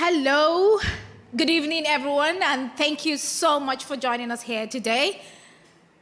Hello, good evening everyone, and thank you so much for joining us here today.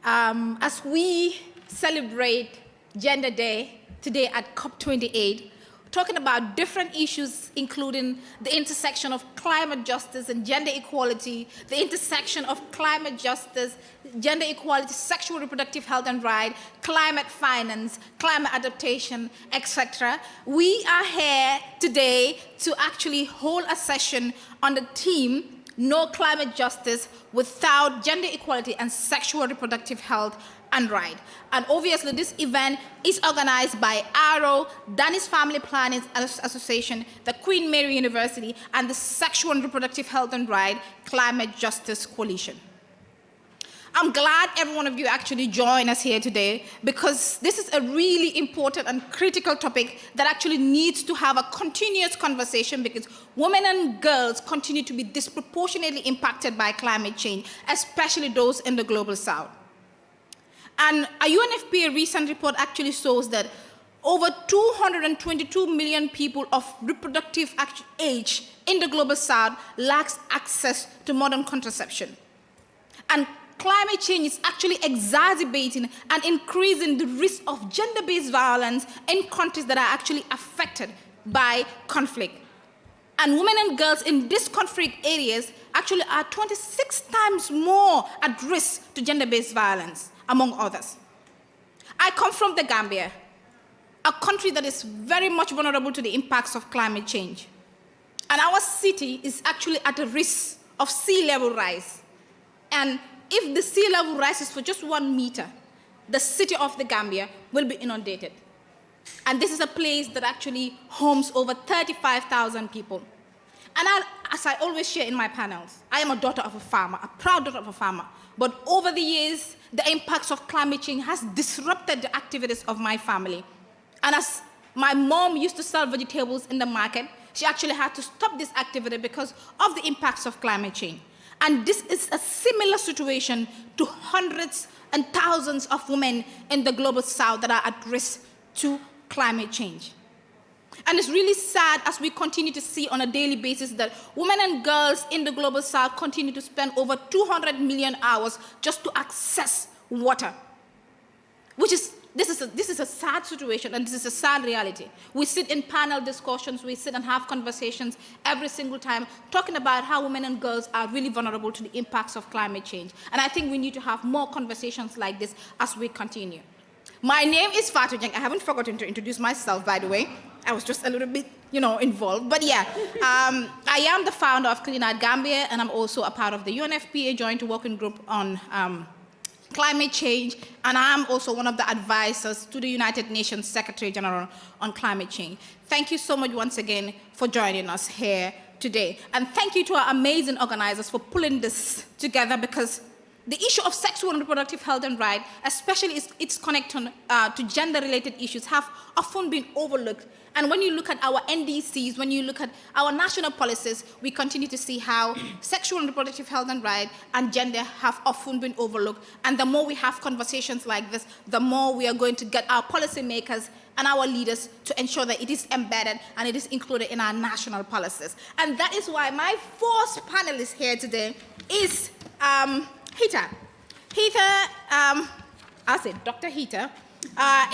As we celebrate Gender Day today at COP28, talking about different issues including the intersection of climate justice and gender equality, the intersection of climate justice, gender equality, sexual reproductive health and rights, climate finance, climate adaptation, etc. We are here today to actually hold a session on the theme, No Climate Justice Without Gender Equality and Sexual Reproductive Health and Right. And obviously this event is organized by ARO, Danish Family Planning Association, the Queen Mary University, and the Sexual and Reproductive Health and Right Climate Justice Coalition. I'm glad every one of you actually joined us here today because this is a really important and critical topic that actually needs to have a continuous conversation because women and girls continue to be disproportionately impacted by climate change, especially those in the global south. And a UNFPA recent report actually shows that over 222 million people of reproductive age in the global south lacks access to modern contraception. And climate change is actually exacerbating and increasing the risk of gender-based violence in countries that are actually affected by conflict. And women and girls in these conflict areas actually are 26 times more at risk to gender-based violence, among others. I come from the Gambia, a country that is very much vulnerable to the impacts of climate change. And our city is actually at a risk of sea level rise. And if the sea level rises for just 1 meter, the city of the Gambia will be inundated. And this is a place that actually homes over 35,000 people. And as I always share in my panels, I am a daughter of a farmer, a proud daughter of a farmer. But over the years, the impacts of climate change has disrupted the activities of my family. And as my mom used to sell vegetables in the market, she actually had to stop this activity because of the impacts of climate change. And this is a similar situation to hundreds and thousands of women in the global south that are at risk to climate change. And it's really sad as we continue to see on a daily basis that women and girls in the global south continue to spend over 200 million hours just to access water, this is a sad situation and this is a sad reality. We sit in panel discussions, we sit and have conversations every single time talking about how women and girls are really vulnerable to the impacts of climate change. And I think we need to have more conversations like this as we continue. My name is Fatou Jeng. I haven't forgotten to introduce myself, by the way. I was just a little bit, involved. But yeah, I am the founder of Clean Out Gambia, and I'm also a part of the UNFPA Joint Working Group on climate change, and I'm also one of the advisors to the United Nations Secretary General on climate change. Thank you so much once again for joining us here today. And thank you to our amazing organizers for pulling this together because the issue of sexual and reproductive health and rights, especially its connection to gender-related issues, have often been overlooked. And when you look at our NDCs, when you look at our national policies, we continue to see how sexual and reproductive health and rights and gender have often been overlooked. And the more we have conversations like this, the more we are going to get our policymakers and our leaders to ensure that it is embedded and it is included in our national policies. And that is why my fourth panelist here today is Hita. Dr. Hita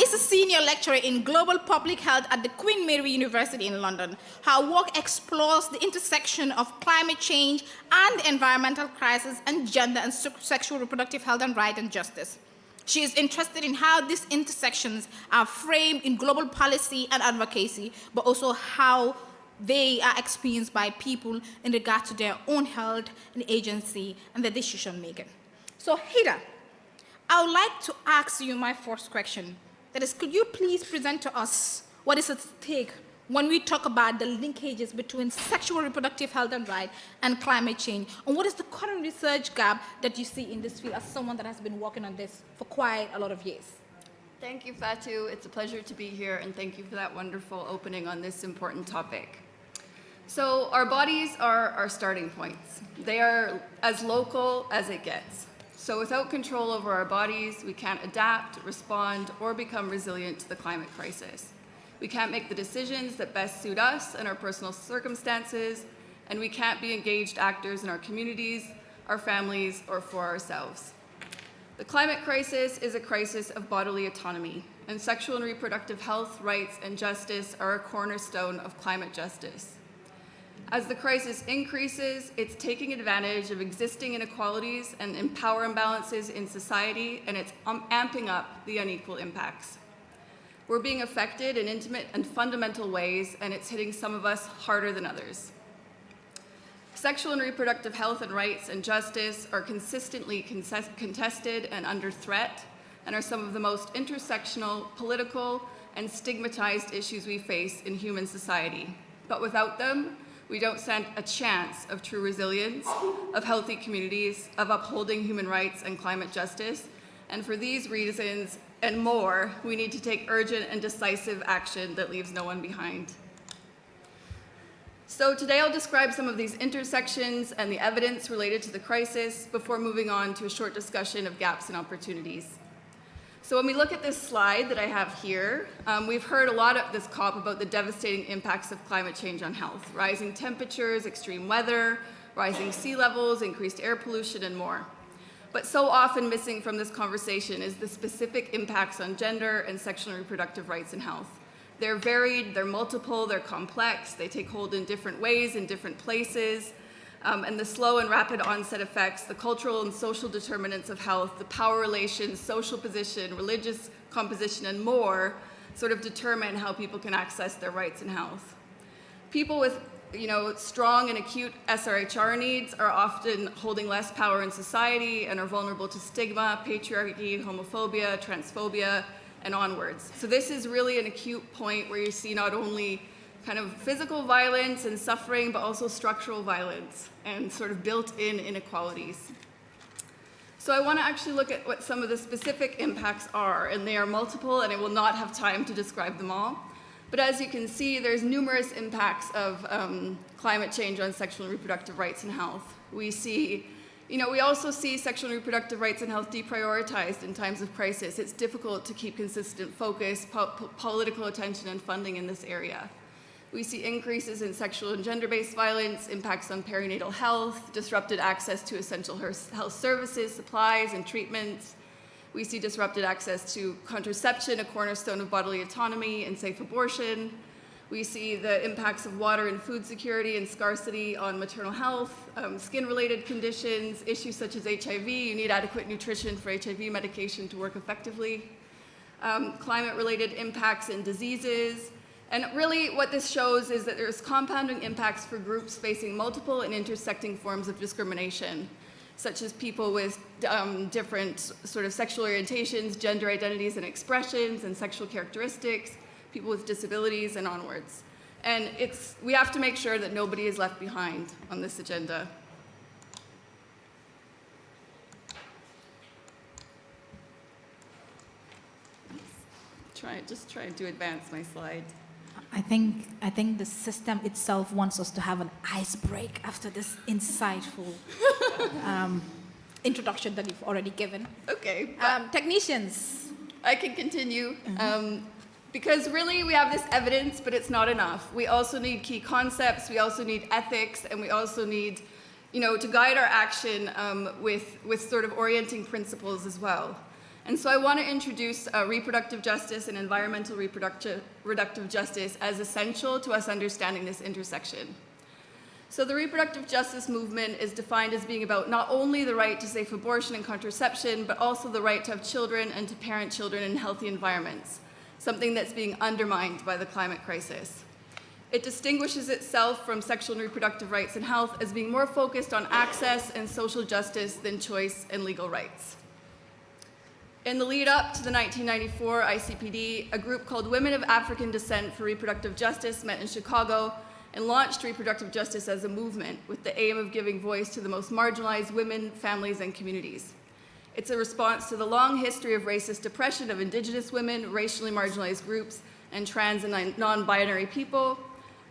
is a senior lecturer in global public health at the Queen Mary University in London. Her work explores the intersection of climate change and environmental crisis and gender and sexual reproductive health and right and justice. She is interested in how these intersections are framed in global policy and advocacy, but also how they are experienced by people in regard to their own health and agency and their decision making. So Hita, I would like to ask you my first question. That is, could you please present to us what is at stake when we talk about the linkages between sexual reproductive health and rights and climate change? And what is the current research gap that you see in this field as someone that has been working on this for quite a lot of years? Thank you, Fatou. It's a pleasure to be here, and thank you for that wonderful opening on this important topic. So our bodies are our starting points. They are as local as it gets. So without control over our bodies, we can't adapt, respond, or become resilient to the climate crisis. We can't make the decisions that best suit us and our personal circumstances, and we can't be engaged actors in our communities, our families, or for ourselves. The climate crisis is a crisis of bodily autonomy, and sexual and reproductive health, rights, and justice are a cornerstone of climate justice. As the crisis increases, it's taking advantage of existing inequalities and power imbalances in society, and it's amping up the unequal impacts. We're being affected in intimate and fundamental ways, and it's hitting some of us harder than others. Sexual and reproductive health and rights and justice are consistently contested and under threat, and are some of the most intersectional, political, and stigmatized issues we face in human society. But without them, we don't stand a chance of true resilience, of healthy communities, of upholding human rights and climate justice. And for these reasons and more, we need to take urgent and decisive action that leaves no one behind. So today I'll describe some of these intersections and the evidence related to the crisis before moving on to a short discussion of gaps and opportunities. So when we look at this slide that I have here, we've heard a lot at this COP about the devastating impacts of climate change on health: rising temperatures, extreme weather, rising sea levels, increased air pollution, and more. But so often missing from this conversation is the specific impacts on gender and sexual and reproductive rights and health. They're varied, they're multiple, they're complex, they take hold in different ways in different places. And the slow and rapid onset effects, the cultural and social determinants of health, the power relations, social position, religious composition, and more sort of determine how people can access their rights and health. People with strong and acute SRHR needs are often holding less power in society and are vulnerable to stigma, patriarchy, homophobia, transphobia, and onwards. So this is really an acute point where you see not only kind of physical violence and suffering, but also structural violence and sort of built-in inequalities. So I want to actually look at what some of the specific impacts are, and they are multiple, and I will not have time to describe them all. But as you can see, there's numerous impacts of climate change on sexual and reproductive rights and health. We also see sexual and reproductive rights and health deprioritized in times of crisis. It's difficult to keep consistent focus, political attention, and funding in this area. We see increases in sexual and gender-based violence, impacts on perinatal health, disrupted access to essential health services, supplies, and treatments. We see disrupted access to contraception, a cornerstone of bodily autonomy and safe abortion. We see the impacts of water and food security and scarcity on maternal health, skin-related conditions, issues such as HIV. You need adequate nutrition for HIV medication to work effectively. Climate-related impacts and diseases. And really what this shows is that there's compounding impacts for groups facing multiple and intersecting forms of discrimination, such as people with different sort of sexual orientations, gender identities and expressions, and sexual characteristics, people with disabilities, and onwards. And we have to make sure that nobody is left behind on this agenda. Just trying to advance my slide. I think the system itself wants us to have an ice break after this insightful introduction that you've already given. Okay. Technicians. I can continue. Because really we have this evidence, but it's not enough. We also need key concepts, we also need ethics, and we also need to guide our action with sort of orienting principles as well. And so I want to introduce reproductive justice and environmental reproductive justice as essential to us understanding this intersection. So the reproductive justice movement is defined as being about not only the right to safe abortion and contraception, but also the right to have children and to parent children in healthy environments, something that's being undermined by the climate crisis. It distinguishes itself from sexual and reproductive rights and health as being more focused on access and social justice than choice and legal rights. In the lead up to the 1994 ICPD, a group called Women of African Descent for Reproductive Justice met in Chicago and launched reproductive justice as a movement with the aim of giving voice to the most marginalized women, families, and communities. It's a response to the long history of racist oppression of Indigenous women, racially marginalized groups, and trans and non-binary people,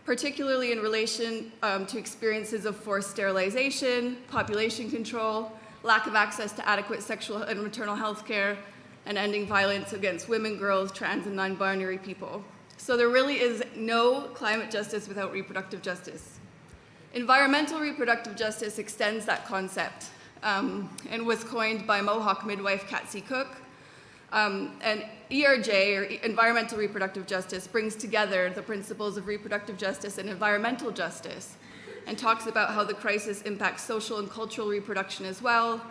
particularly in relation to experiences of forced sterilization, population control, lack of access to adequate sexual and maternal health care, and ending violence against women, girls, trans, and non-binary people. So there really is no climate justice without reproductive justice. Environmental reproductive justice extends that concept and was coined by Mohawk midwife Katsy Cook. And ERJ, or Environmental Reproductive Justice, brings together the principles of reproductive justice and environmental justice and talks about how the crisis impacts social and cultural reproduction as well,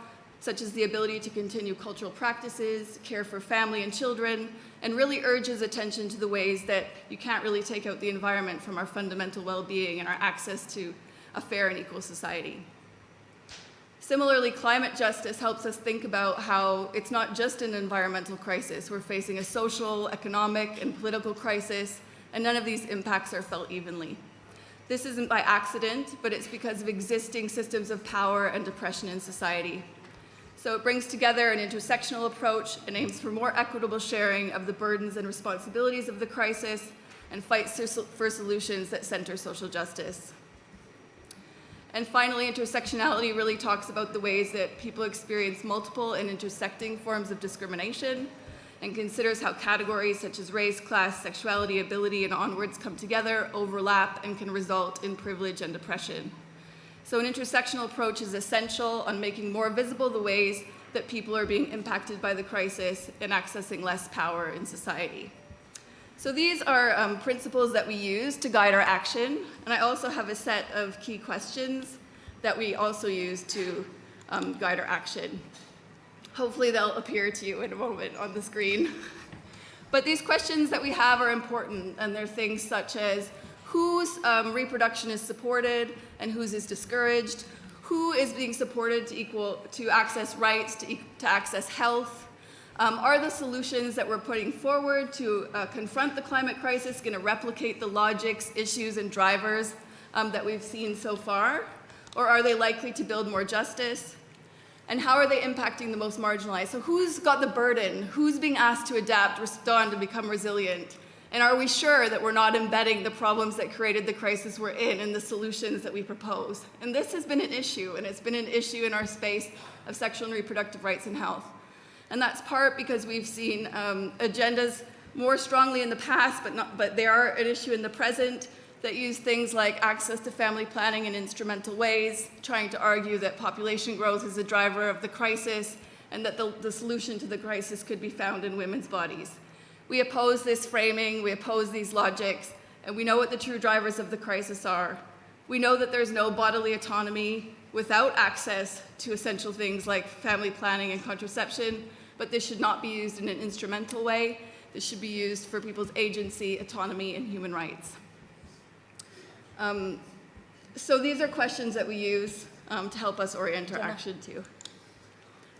such as the ability to continue cultural practices, care for family and children, and really urges attention to the ways that you can't really take out the environment from our fundamental well-being and our access to a fair and equal society. Similarly, climate justice helps us think about how it's not just an environmental crisis. We're facing a social, economic, and political crisis, and none of these impacts are felt evenly. This isn't by accident, but it's because of existing systems of power and oppression in society. So it brings together an intersectional approach and aims for more equitable sharing of the burdens and responsibilities of the crisis and fights for solutions that center social justice. And finally, intersectionality really talks about the ways that people experience multiple and intersecting forms of discrimination and considers how categories such as race, class, sexuality, ability, and onwards come together, overlap, and can result in privilege and oppression. So an intersectional approach is essential on making more visible the ways that people are being impacted by the crisis and accessing less power in society. So these are principles that we use to guide our action, and I also have a set of key questions that we also use to guide our action. Hopefully they'll appear to you in a moment on the screen. But these questions that we have are important, and they're things such as whose reproduction is supported and whose is discouraged, who is being supported to access rights, to access health. Are the solutions that we're putting forward to confront the climate crisis going to replicate the logics, issues, and drivers that we've seen so far? Or are they likely to build more justice? And how are they impacting the most marginalized? So who's got the burden? Who's being asked to adapt, respond, and become resilient? And are we sure that we're not embedding the problems that created the crisis we're in the solutions that we propose? And this has been an issue, and it's been an issue in our space of sexual and reproductive rights and health. And that's part because we've seen agendas more strongly in the past, but they are an issue in the present that use things like access to family planning in instrumental ways, trying to argue that population growth is a driver of the crisis and that the solution to the crisis could be found in women's bodies. We oppose this framing, we oppose these logics, and we know what the true drivers of the crisis are. We know that there's no bodily autonomy without access to essential things like family planning and contraception, but this should not be used in an instrumental way. This should be used for people's agency, autonomy, and human rights. So these are questions that we use to help us orient our action to.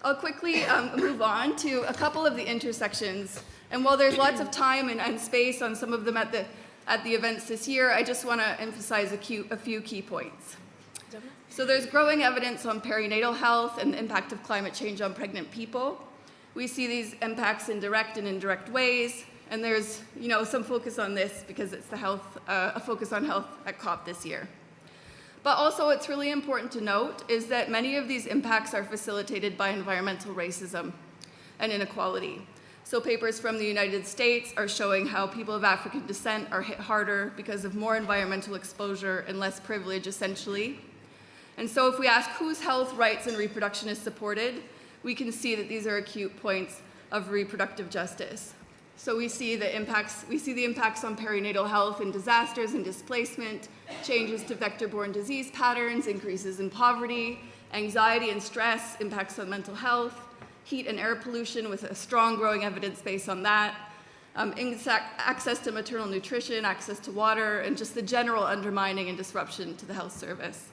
I'll quickly move on to a couple of the intersections. And while there's lots of time and space on some of them at the events this year, I just want to emphasize a few key points. So there's growing evidence on perinatal health and the impact of climate change on pregnant people. We see these impacts in direct and indirect ways, and there's some focus on this because it's a focus on health at COP this year. But also what's really important to note is that many of these impacts are facilitated by environmental racism and inequality. So papers from the United States are showing how people of African descent are hit harder because of more environmental exposure and less privilege, essentially. And so if we ask whose health, rights, and reproduction is supported, we can see that these are acute points of reproductive justice. So we see the impacts on perinatal health in disasters and displacement, changes to vector-borne disease patterns, increases in poverty, anxiety and stress, impacts on mental health, heat and air pollution with a strong growing evidence base on that, access to maternal nutrition, access to water, and just the general undermining and disruption to the health service.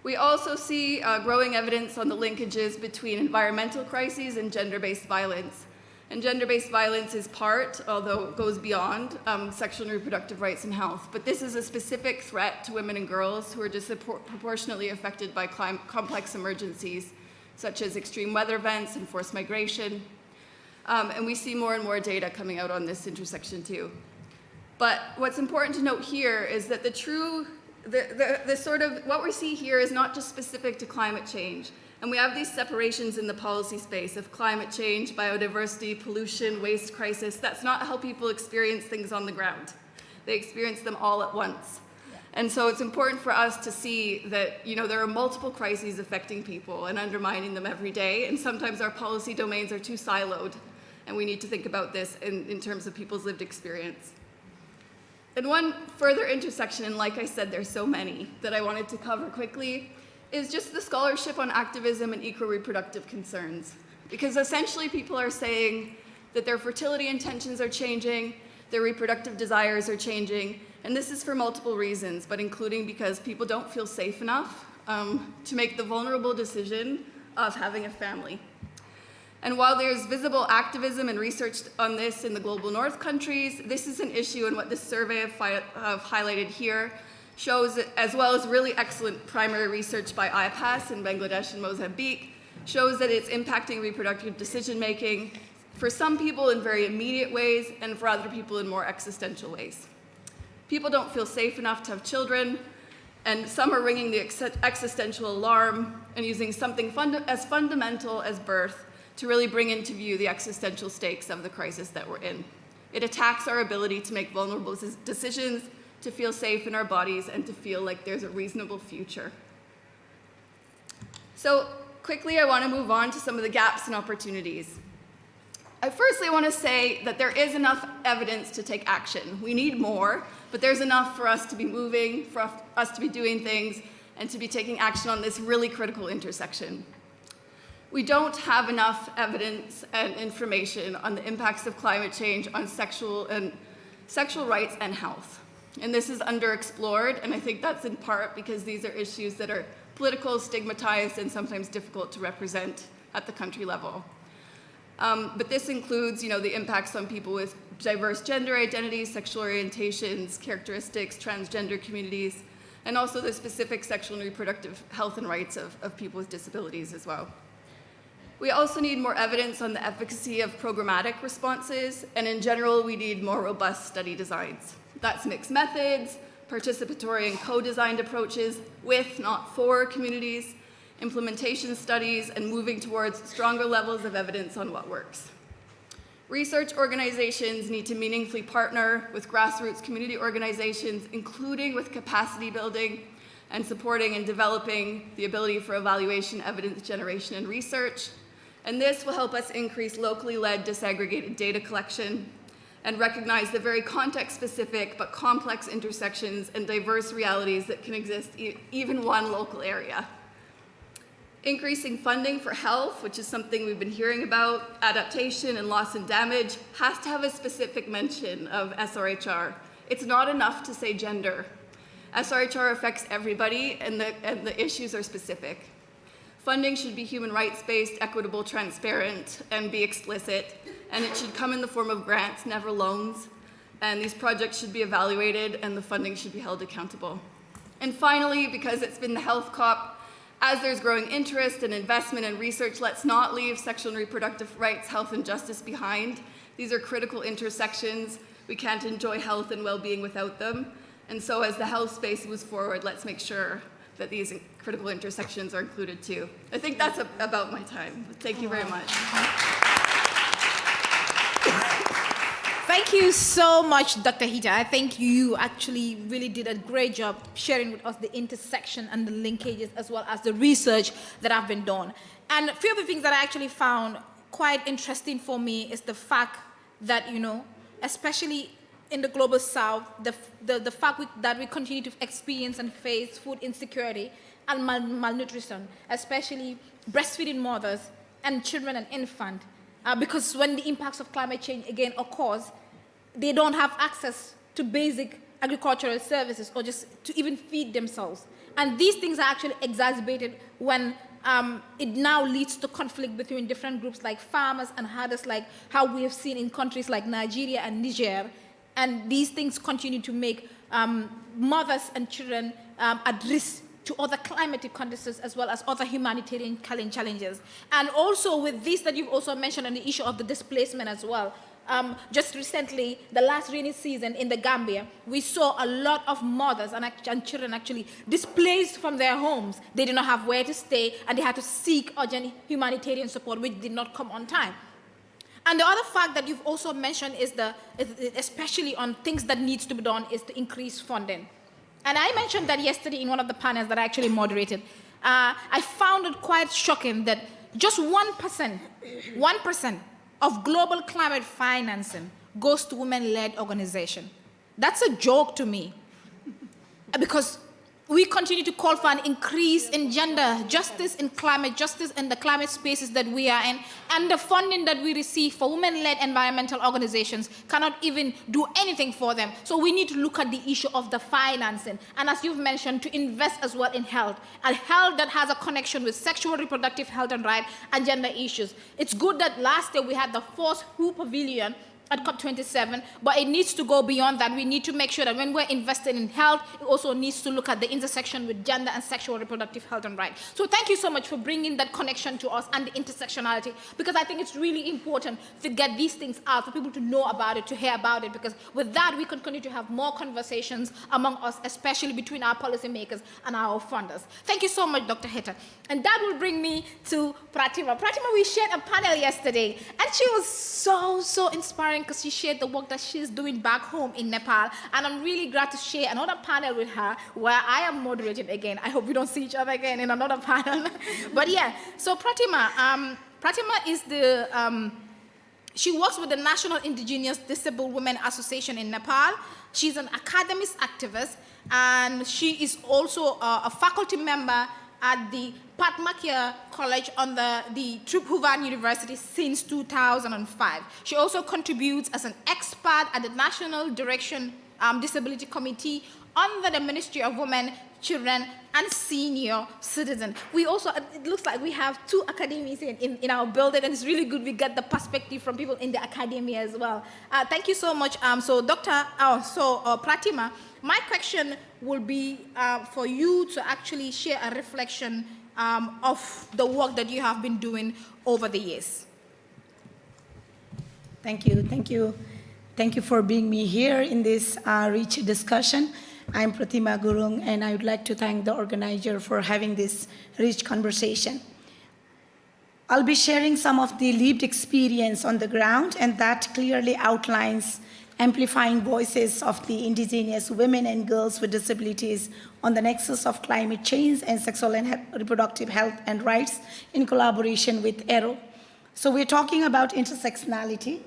We also see growing evidence on the linkages between environmental crises and gender-based violence. And gender-based violence is part, although it goes beyond, sexual and reproductive rights and health. But this is a specific threat to women and girls who are disproportionately affected by complex emergencies, such as extreme weather events and forced migration. And we see more and more data coming out on this intersection too. But what's important to note here is that what we see here is not just specific to climate change. And we have these separations in the policy space of climate change, biodiversity, pollution, waste crisis. That's not how people experience things on the ground. They experience them all at once. And so it's important for us to see that, there are multiple crises affecting people and undermining them every day, and sometimes our policy domains are too siloed, and we need to think about this in terms of people's lived experience. And one further intersection, and like I said, there's so many that I wanted to cover quickly, is just the scholarship on activism and eco-reproductive concerns. Because essentially people are saying that their fertility intentions are changing, their reproductive desires are changing, and this is for multiple reasons, but including because people don't feel safe enough to make the vulnerable decision of having a family. And while there's visible activism and research on this in the global north countries, this is an issue, and what this survey have highlighted here shows, as well as really excellent primary research by IPAS in Bangladesh and Mozambique, shows that it's impacting reproductive decision-making for some people in very immediate ways and for other people in more existential ways. People don't feel safe enough to have children, and some are ringing the existential alarm and using something as fundamental as birth to really bring into view the existential stakes of the crisis that we're in. It attacks our ability to make vulnerable decisions, to feel safe in our bodies, and to feel like there's a reasonable future. So quickly, I want to move on to some of the gaps and opportunities. I firstly want to say that there is enough evidence to take action. We need more, but there's enough for us to be moving, for us to be doing things, and to be taking action on this really critical intersection. We don't have enough evidence and information on the impacts of climate change on sexual rights and health. And this is underexplored, and I think that's in part because these are issues that are political, stigmatized, and sometimes difficult to represent at the country level. But this includes, the impacts on people with diverse gender identities, sexual orientations, characteristics, transgender communities, and also the specific sexual and reproductive health and rights of people with disabilities as well. We also need more evidence on the efficacy of programmatic responses, and in general, we need more robust study designs. That's mixed methods, participatory and co-designed approaches with, not for, communities, implementation studies, and moving towards stronger levels of evidence on what works. Research organizations need to meaningfully partner with grassroots community organizations, including with capacity building and supporting and developing the ability for evaluation, evidence generation, and research. And this will help us increase locally led disaggregated data collection and recognize the very context-specific but complex intersections and diverse realities that can exist even one local area. Increasing funding for health, which is something we've been hearing about, adaptation and loss and damage, has to have a specific mention of SRHR. It's not enough to say gender. SRHR affects everybody, and the issues are specific. Funding should be human rights-based, equitable, transparent, and be explicit, and it should come in the form of grants, never loans, and these projects should be evaluated, and the funding should be held accountable. And finally, because it's been the health COP, as there's growing interest and investment in research, let's not leave sexual and reproductive rights, health, and justice behind. These are critical intersections. We can't enjoy health and well-being without them. And so as the health space moves forward, let's make sure that these critical intersections are included too. I think that's about my time. Thank you very much. Thank you so much, Dr. Hita. I think you actually really did a great job sharing with us the intersection and the linkages, as well as the research that have been done. And a few of the things that I actually found quite interesting for me is the fact that, especially in the global south, the fact that we continue to experience and face food insecurity and malnutrition, especially breastfeeding mothers and children and infants. Because when the impacts of climate change again occurs, they don't have access to basic agricultural services or just to even feed themselves. And these things are actually exacerbated when it now leads to conflict between different groups like farmers and herders, like how we have seen in countries like Nigeria and Niger. And these things continue to make mothers and children at risk to other climatic conditions as well as other humanitarian challenges. And also with this that you've also mentioned on the issue of the displacement as well. Just recently, the last rainy season in the Gambia, we saw a lot of mothers and children actually displaced from their homes. They did not have where to stay, and they had to seek urgent humanitarian support, which did not come on time. And the other fact that you've also mentioned is especially on things that needs to be done, is to increase funding. And I mentioned that yesterday in one of the panels that I actually moderated. I found it quite shocking that just 1% of global climate financing goes to women-led organizations. That's a joke to me, because we continue to call for an increase in gender justice, in climate justice, in the climate spaces that we are in, and the funding that we receive for women-led environmental organizations cannot even do anything for them. So we need to look at the issue of the financing, and as you've mentioned, to invest as well in health, and health that has a connection with sexual reproductive health and rights and gender issues. It's good that last year we had the Force Who Pavilion at COP27, but it needs to go beyond that. We need to make sure that when we're investing in health, it also needs to look at the intersection with gender and sexual reproductive health and rights. So thank you so much for bringing that connection to us and the intersectionality, because I think it's really important to get these things out, for people to know about it, to hear about it, because with that, we can continue to have more conversations among us, especially between our policymakers and our funders. Thank you so much, Dr. Heta. And that will bring me to Pratima. Pratima, we shared a panel yesterday, and she was so inspiring, because she shared the work that she's doing back home in Nepal, and I'm really glad to share another panel with her where I am moderating again. I hope we don't see each other again in another panel. But yeah, so Pratima is the, she works with the National Indigenous Disabled Women Association in Nepal. She's an academic activist, and she is also a faculty member at the Patmakia College on the Tribhuvan University since 2005. She also contributes as an expert at the National Direction Disability Committee under the Ministry of Women, Children, and Senior Citizens. We also, it looks like we have two academics in our building, and it's really good we get the perspective from people in the academia as well. Thank you so much. Pratima, my question will be for you to actually share a reflection of the work that you have been doing over the years. Thank you. Thank you for being me here in this rich discussion. I'm Pratima Gurung, and I would like to thank the organizer for having this rich conversation. I'll be sharing some of the lived experience on the ground, and that clearly outlines amplifying voices of the indigenous women and girls with disabilities on the nexus of climate change and sexual and reproductive health and rights in collaboration with ERO. So we're talking about intersectionality,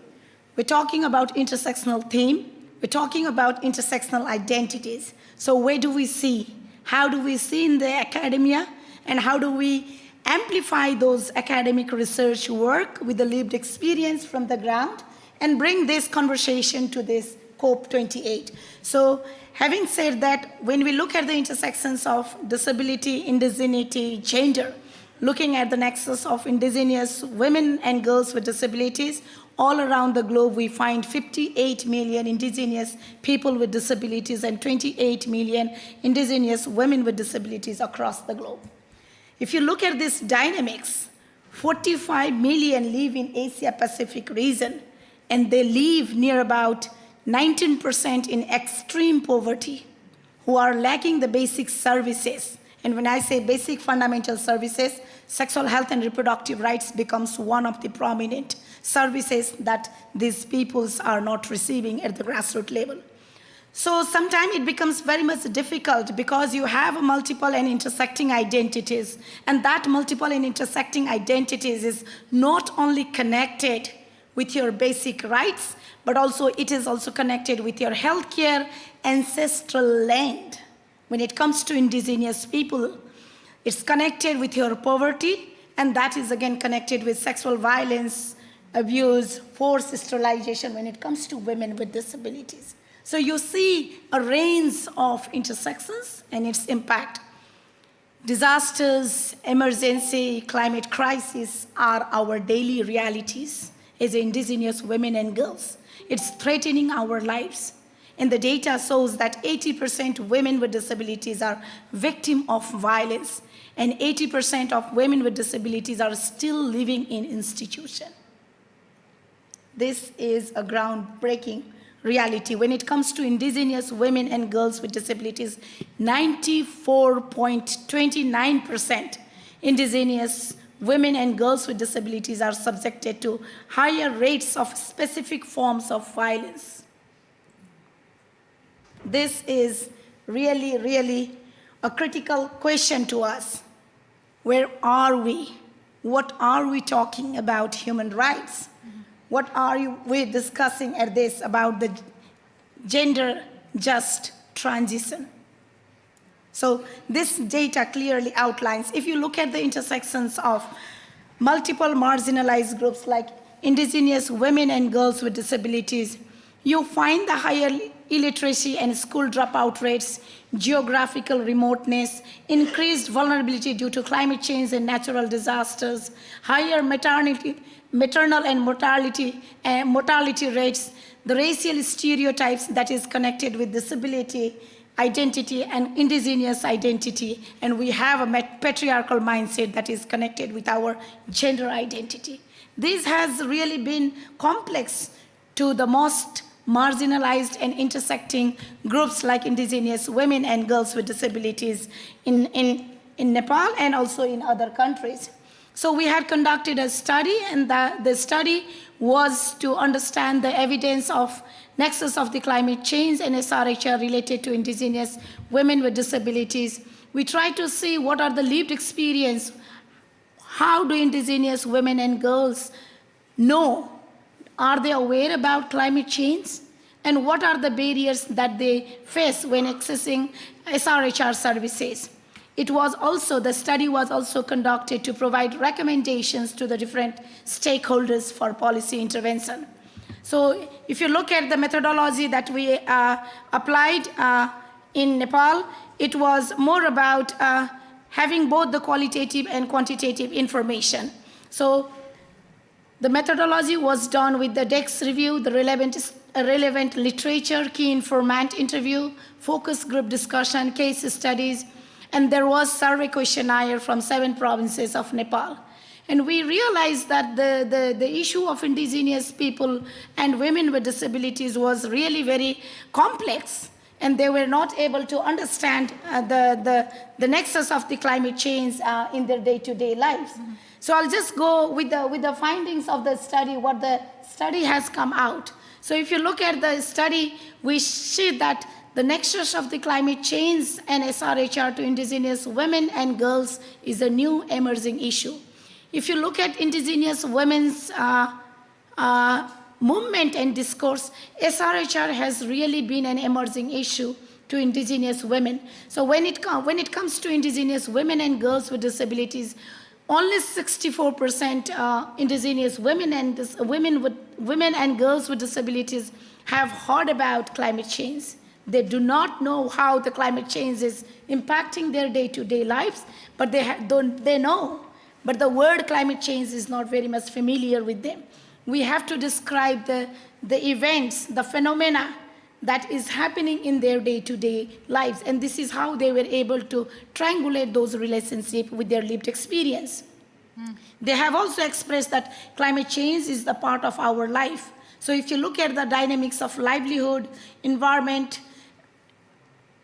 we're talking about intersectional theme, we're talking about intersectional identities. So where do we see? How do we see in the academia, and how do we amplify those academic research work with the lived experience from the ground and bring this conversation to this COP28. So having said that, when we look at the intersections of disability, indigeneity, gender, looking at the nexus of indigenous women and girls with disabilities, all around the globe we find 58 million indigenous people with disabilities and 28 million indigenous women with disabilities across the globe. If you look at these dynamics, 45 million live in Asia-Pacific region, and they live near about 19% in extreme poverty, who are lacking the basic services. And when I say basic fundamental services, sexual health and reproductive rights becomes one of the prominent services that these peoples are not receiving at the grassroots level. So sometimes it becomes very much difficult because you have multiple and intersecting identities, and that multiple and intersecting identities is not only connected with your basic rights, but also it is also connected with your healthcare, ancestral land. When it comes to indigenous people, it's connected with your poverty, and that is again connected with sexual violence, abuse, forced sterilization when it comes to women with disabilities. So you see a range of intersections and its impact. Disasters, emergency, climate crisis are our daily realities as indigenous women and girls. It's threatening our lives. And the data shows that 80% women with disabilities are victims of violence, and 80% of women with disabilities are still living in institutions. This is a groundbreaking reality. When it comes to indigenous women and girls with disabilities, 94.29% indigenous women and girls with disabilities are subjected to higher rates of specific forms of violence. This is really, really a critical question to us. Where are we? What are we talking about human rights? What are we discussing at this about the gender just transition? So this data clearly outlines, if you look at the intersections of multiple marginalized groups like indigenous women and girls with disabilities, you find the higher illiteracy and school dropout rates, geographical remoteness, increased vulnerability due to climate change and natural disasters, higher maternal and mortality rates, the racial stereotypes that is connected with disability, identity and indigenous identity, and we have a patriarchal mindset that is connected with our gender identity. This has really been complex to the most marginalized and intersecting groups like indigenous women and girls with disabilities in Nepal and also in other countries. So we had conducted a study, and the study was to understand the evidence of nexus of the climate change and SRHR related to indigenous women with disabilities. We tried to see what are the lived experience, how do indigenous women and girls know, are they aware about climate change, and what are the barriers that they face when accessing SRHR services. The study was also conducted to provide recommendations to the different stakeholders for policy intervention. So if you look at the methodology that we applied in Nepal, it was more about having both the qualitative and quantitative information. So the methodology was done with the DEX review, the relevant literature, key informant interview, focus group discussion, case studies, and there was survey questionnaire from 7 provinces of Nepal. And we realized that the issue of indigenous people and women with disabilities was really very complex, and they were not able to understand the nexus of the climate change in their day-to-day lives. Mm-hmm. So I'll just go with the findings of the study, what the study has come out. So if you look at the study, we see that the nexus of the climate change and SRHR to indigenous women and girls is a new emerging issue. If you look at indigenous women's movement and discourse, SRHR has really been an emerging issue to indigenous women. So when it comes to indigenous women and girls with disabilities, only 64% indigenous women and girls with disabilities have heard about climate change. They do not know how the climate change is impacting their day-to-day lives, but they know. But the word climate change is not very much familiar with them. We have to describe the events, the phenomena that is happening in their day-to-day lives, and this is how they were able to triangulate those relationships with their lived experience. They have also expressed that climate change is the part of our life. So if you look at the dynamics of livelihood, environment,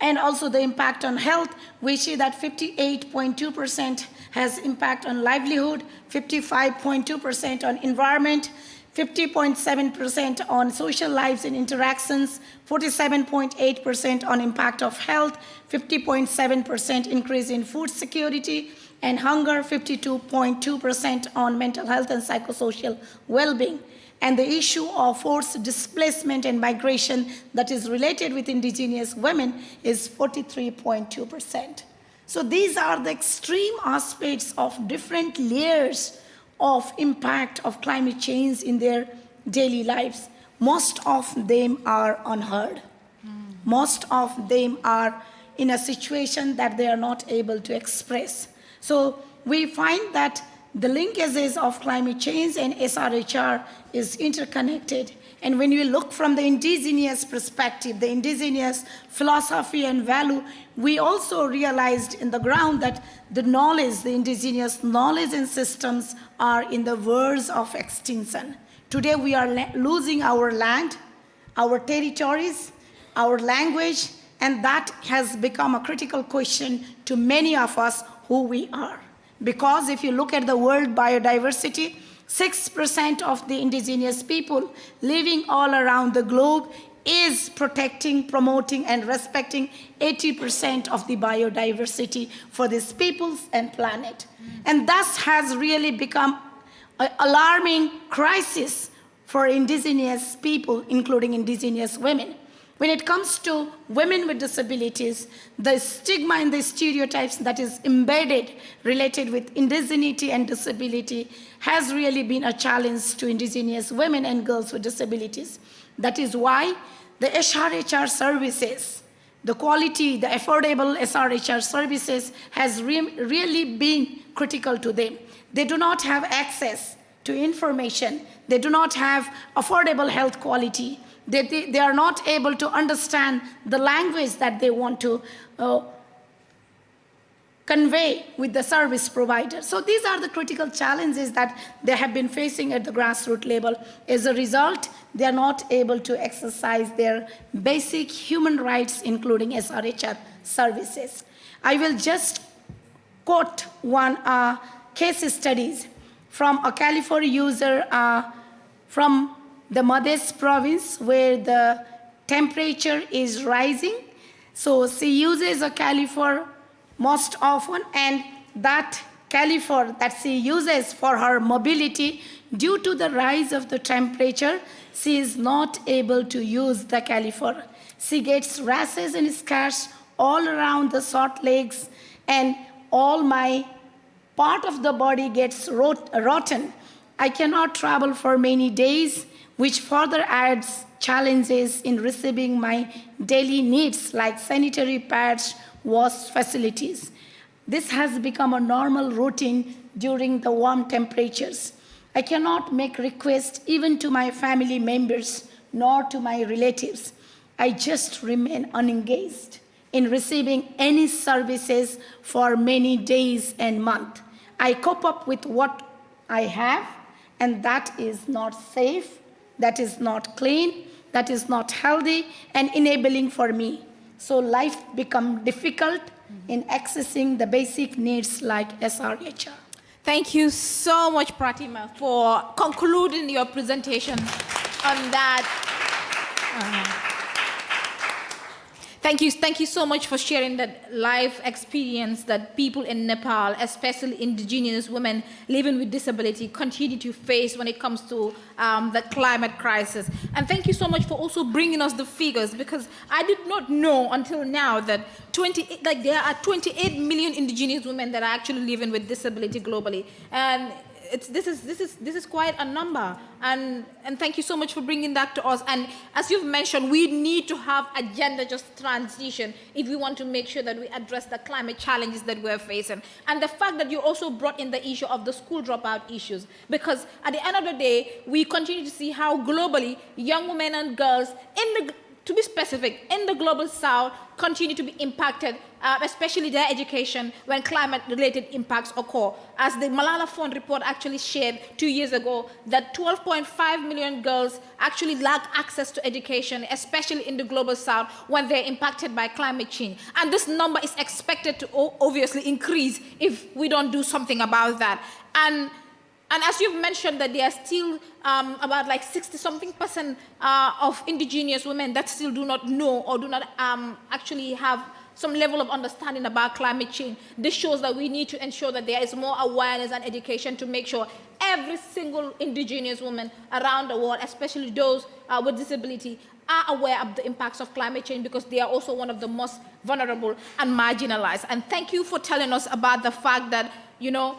and also the impact on health, we see that 58.2% has impact on livelihood, 55.2% on environment, 50.7% on social lives and interactions, 47.8% on impact of health, 50.7% increase in food security and hunger, 52.2% on mental health and psychosocial well-being. And the issue of forced displacement and migration that is related with indigenous women is 43.2%. So these are the extreme aspects of different layers of impact of climate change in their daily lives. Most of them are unheard. Most of them are in a situation that they are not able to express. So we find that the linkages of climate change and SRHR is interconnected. And when we look from the indigenous perspective, the indigenous philosophy and value, we also realized in the ground that the knowledge, the indigenous knowledge and systems are in the verge of extinction. Today we are losing our land, our territories, our language, and that has become a critical question to many of us who we are. Because if you look at the world biodiversity, 6% of the indigenous people living all around the globe, is protecting, promoting, and respecting 80% of the biodiversity for these peoples and planet. And thus has really become an alarming crisis for indigenous people, including indigenous women. When it comes to women with disabilities, the stigma and the stereotypes that is embedded related with indigeneity and disability has really been a challenge to indigenous women and girls with disabilities. That is why the SRHR services, the quality, the affordable SRHR services has really been critical to them. They do not have access to information. They do not have affordable health quality. They are not able to understand the language that they want to convey with the service provider. So these are the critical challenges that they have been facing at the grassroots level. As a result, they are not able to exercise their basic human rights, including SRHR services. I will just quote one case studies from a California user from the Madhya province, where the temperature is rising. So she uses a caliper most often, and that caliper that she uses for her mobility, due to the rise of the temperature, she is not able to use the caliper. She gets rashes and scars all around the short legs, and all my part of the body gets rotten. I cannot travel for many days, which further adds challenges in receiving my daily needs like sanitary pads, wash facilities. This has become a normal routine during the warm temperatures. I cannot make requests even to my family members nor to my relatives. I just remain unengaged in receiving any services for many days and months. I cope up with what I have, and that is not safe, that is not clean, that is not healthy and enabling for me. So life becomes difficult in accessing the basic needs like SRHR. Thank you so much, Pratima, for concluding your presentation on that. Thank you so much for sharing that life experience that people in Nepal, especially indigenous women living with disability, continue to face when it comes to the climate crisis. And thank you so much for also bringing us the figures, because I did not know until now that there are 28 million indigenous women that are actually living with disability globally. And this is quite a number, and thank you so much for bringing that to us. And as you've mentioned, we need to have a gender-just transition if we want to make sure that we address the climate challenges that we're facing. And the fact that you also brought in the issue of the school dropout issues, because at the end of the day, we continue to see how globally young women and girls to be specific, in the global south, continue to be impacted, especially their education, when climate-related impacts occur. As the Malala Fund report actually shared 2 years ago, that 12.5 million girls actually lack access to education, especially in the global south, when they're impacted by climate change. And this number is expected to obviously increase if we don't do something about that. And as you've mentioned, that there are still about like 60-something% of indigenous women that still do not know or do not actually have some level of understanding about climate change. This shows that we need to ensure that there is more awareness and education to make sure every single indigenous woman around the world, especially those with disability, are aware of the impacts of climate change, because they are also one of the most vulnerable and marginalized. And thank you for telling us about the fact that, you know,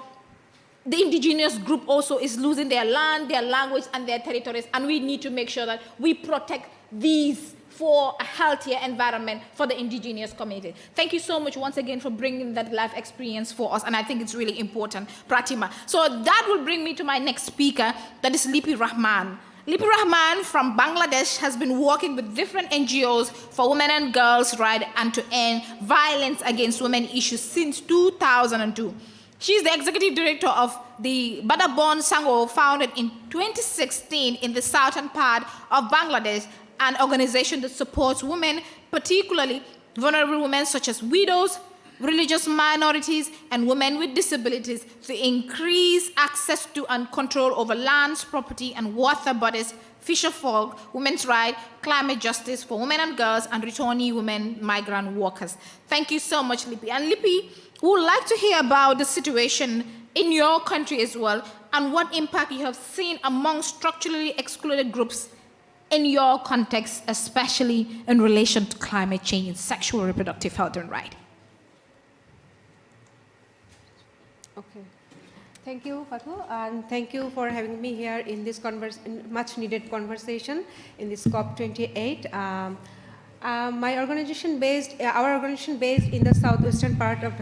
the indigenous group also is losing their land, their language, and their territories, and we need to make sure that we protect these for a healthier environment for the indigenous community. Thank you so much once again for bringing that life experience for us, and I think it's really important, Pratima. So that will bring me to my next speaker, that is Lipi Rahman. Lipi Rahman from Bangladesh has been working with different NGOs for women and girls' rights and to end violence against women issues since 2002. She is the executive director of the Badabon Sango, founded in 2016 in the southern part of Bangladesh, an organization that supports women, particularly vulnerable women such as widows, religious minorities, and women with disabilities to increase access to and control over lands, property, and water bodies, fisher folk, women's rights, climate justice for women and girls, and returnee women migrant workers. Thank you so much, Lipi. And Lipi, we would like to hear about the situation in your country as well, and what impact you have seen among structurally excluded groups in your context, especially in relation to climate change and sexual reproductive health and rights. Okay. Thank you, Fatu, and thank you for having me here in this much-needed conversation in this COP28. Our organization based in the southwestern part of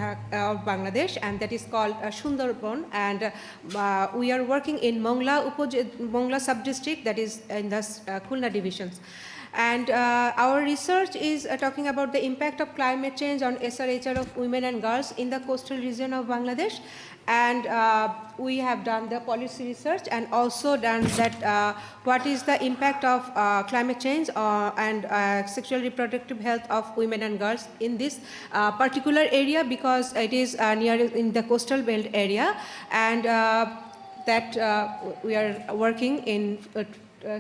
Bangladesh, and that is called Sundarban, and we are working in Mongla sub-district, that is in the Khulna divisions. And our research is talking about the impact of climate change on SRHR of women and girls in the coastal region of Bangladesh. And we have done the policy research and also done that what is the impact of climate change and sexual reproductive health of women and girls in this particular area, because it is near in the coastal belt area, and that we are working in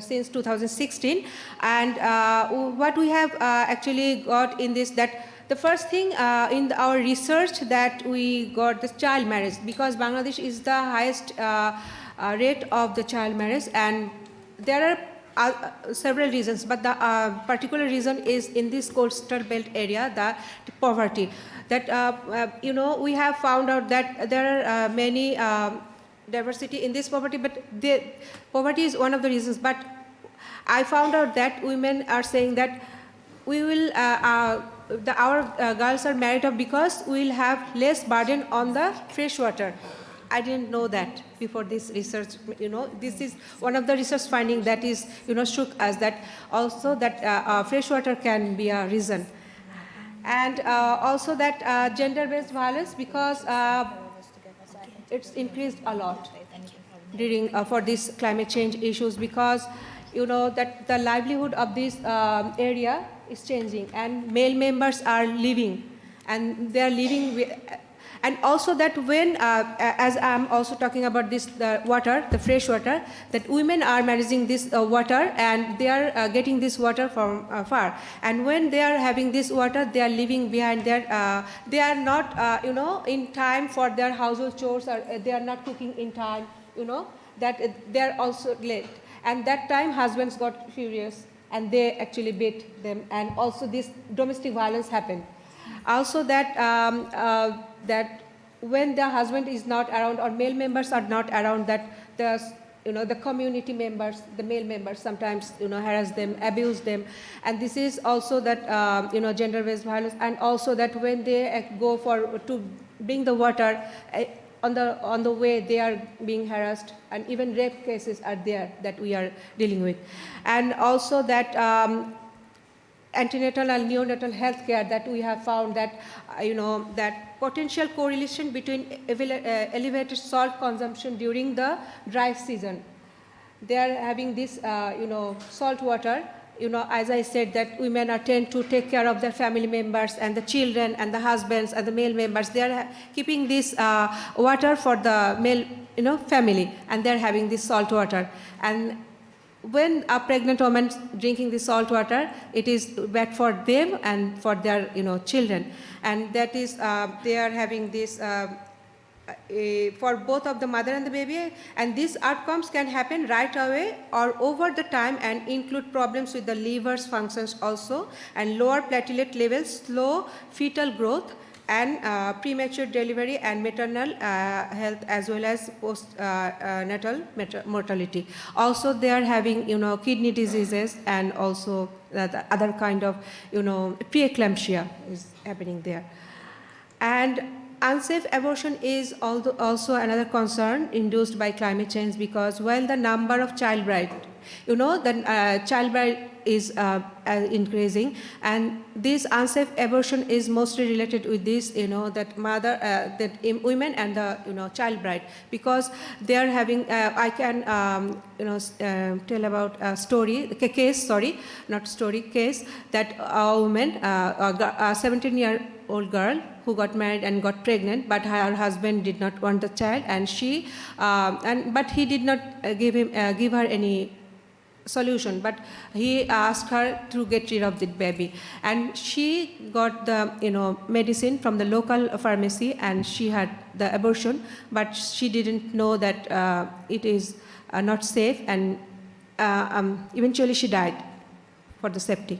since 2016. And what we have actually got in this, that the first thing in our research that we got the child marriage, because Bangladesh is the highest rate of the child marriage, and there are several reasons, but the particular reason is in this coastal belt area, the poverty. That we have found out that there are many diversity in this poverty, but poverty is one of the reasons. But I found out that women are saying that we will our girls are married off because we will have less burden on the fresh water. I didn't know that before this research. This is one of the research findings that is shook us, that also that fresh water can be a reason, and also that gender-based violence, because it's increased a lot during for these climate change issues, because that the livelihood of this area is changing, and male members are leaving, and they are leaving with, and also that when as I'm also talking about this water, the fresh water, that women are managing this water, and they are getting this water from far, and when they are having this water, they are leaving behind their they are not in time for their household chores, or they are not cooking in time, that they are also late, and that time husbands got furious and they actually beat them, and also this domestic violence happened. Also that that when the husband is not around, or male members are not around, that the community members, the male members sometimes harass them, abuse them, and this is also that gender-based violence. And also that when they go to bring the water, on the way they are being harassed, and even rape cases are there that we are dealing with. And also that antenatal and neonatal health care, that we have found that that potential correlation between elevated salt consumption during the dry season. They are having this salt water. As I said, that women tend to take care of their family members and the children and the husbands and the male members. They are keeping this water for the male family, and they are having this salt water. And when a pregnant woman drinking this salt water, it is bad for them and for their children. And that is they are having this for both of the mother and the baby, and these outcomes can happen right away or over the time, and include problems with the liver's functions also, and lower platelet levels, slow fetal growth, and premature delivery and maternal health, as well as post-natal mortality. Also they are having kidney diseases, and also the other kind of preeclampsia is happening there. And unsafe abortion is also another concern induced by climate change, because while the number of childbirth, the childbirth is increasing, and this unsafe abortion is mostly related with this, that mother, that women and the childbirth, because they are having. I can tell about a case that a woman, a 17-year 14-year-old girl who got married and got pregnant, but her husband did not want the child, and but he did not give her any solution, but he asked her to get rid of the baby, and she got the medicine from the local pharmacy, and she had the abortion, but she didn't know that it is not safe, and eventually she died for the safety.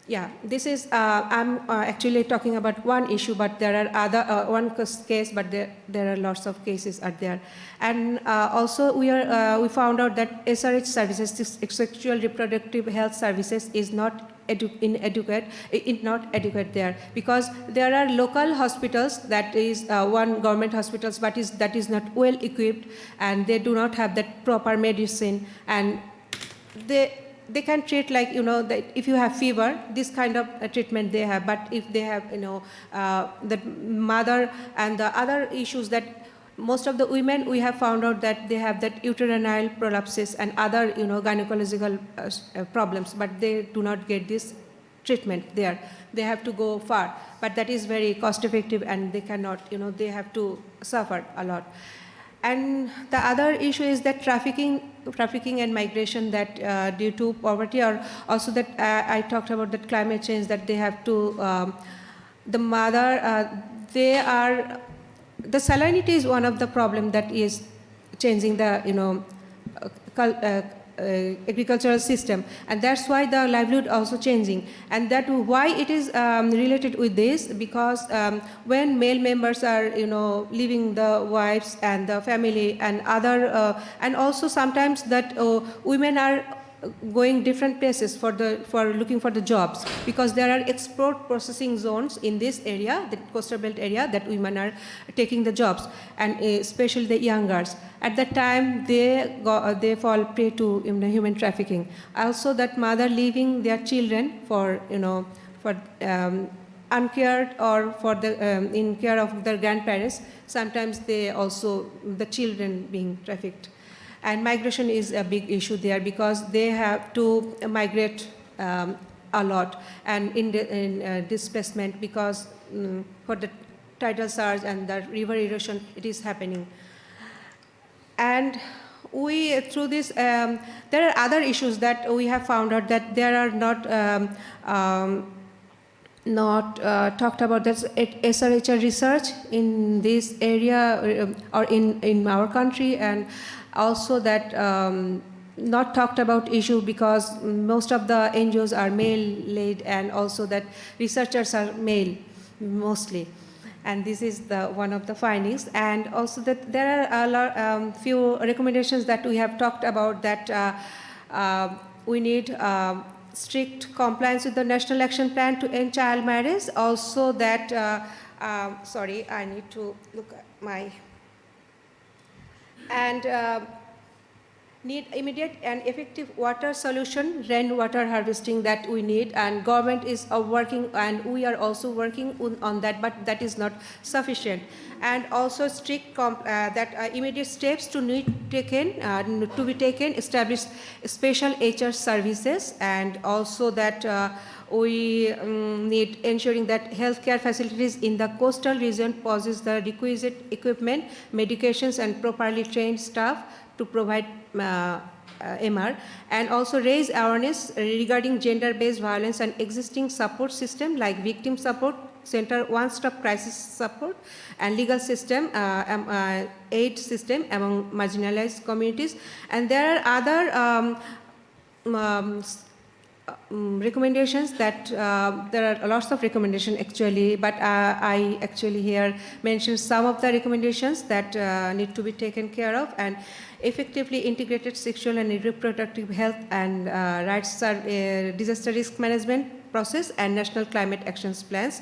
Yeah, this is, I'm actually talking about one issue, but there are other, one case, but there are lots of cases are there. And also we found out that SRH services, sexual reproductive health services, is not inadequate there, because there are local hospitals, that is one government hospitals, but that is not well equipped, and they do not have that proper medicine, and they can treat like, that if you have fever, this kind of treatment they have, but if they have, the mother and the other issues, that most of the women, we have found out that they have that uterine prolapses and other, gynecological problems, but they do not get this treatment there. They have to go far, but that is very cost effective, and they cannot, they have to suffer a lot. And the other issue is that trafficking and migration, that due to poverty, or also that I talked about that climate change, that they have to, the mother, the salinity is one of the problems that is changing the, agricultural system, and that's why the livelihood also changing, and that why it is related with this, because when male members are leaving the wives and the family and other and also sometimes that women are going different places for looking for the jobs, because there are export processing zones in this area, the coastal belt area, that women are taking the jobs, and especially the young girls. At that time, they fall prey to human trafficking. Also, that mother leaving their children for uncared, or for in care of their grandparents. Sometimes the children being trafficked. And migration is a big issue there, because they have to migrate a lot, and in displacement, because for the tidal surge and the river erosion, it is happening. And through this, there are other issues that we have found out, that there are not talked about. That's SRHR research in this area or in our country, and also that not talked about issue, because most of the NGOs are male-led, and also that researchers are male mostly. And this is one of the findings. And also that there are few recommendations that we have talked about, that we need strict compliance with the National Action Plan to end child marriage. Also that, sorry, I need to look at my, and need immediate and effective water solution, rainwater harvesting that we need, and government is working, and we are also working on that, but that is not sufficient. And also strict immediate steps to be taken, establish special HR services, and also that we need ensuring that healthcare facilities in the coastal region possess the requisite equipment, medications, and properly trained staff to provide MR, and also raise awareness regarding gender-based violence and existing support system like victim support center, one-stop crisis support, and legal system, aid system among marginalized communities. And there are other recommendations that there are lots of recommendations actually, but I actually here mentioned some of the recommendations that need to be taken care of, and effectively integrated sexual and reproductive health and rights, disaster risk management process, and national climate actions plans.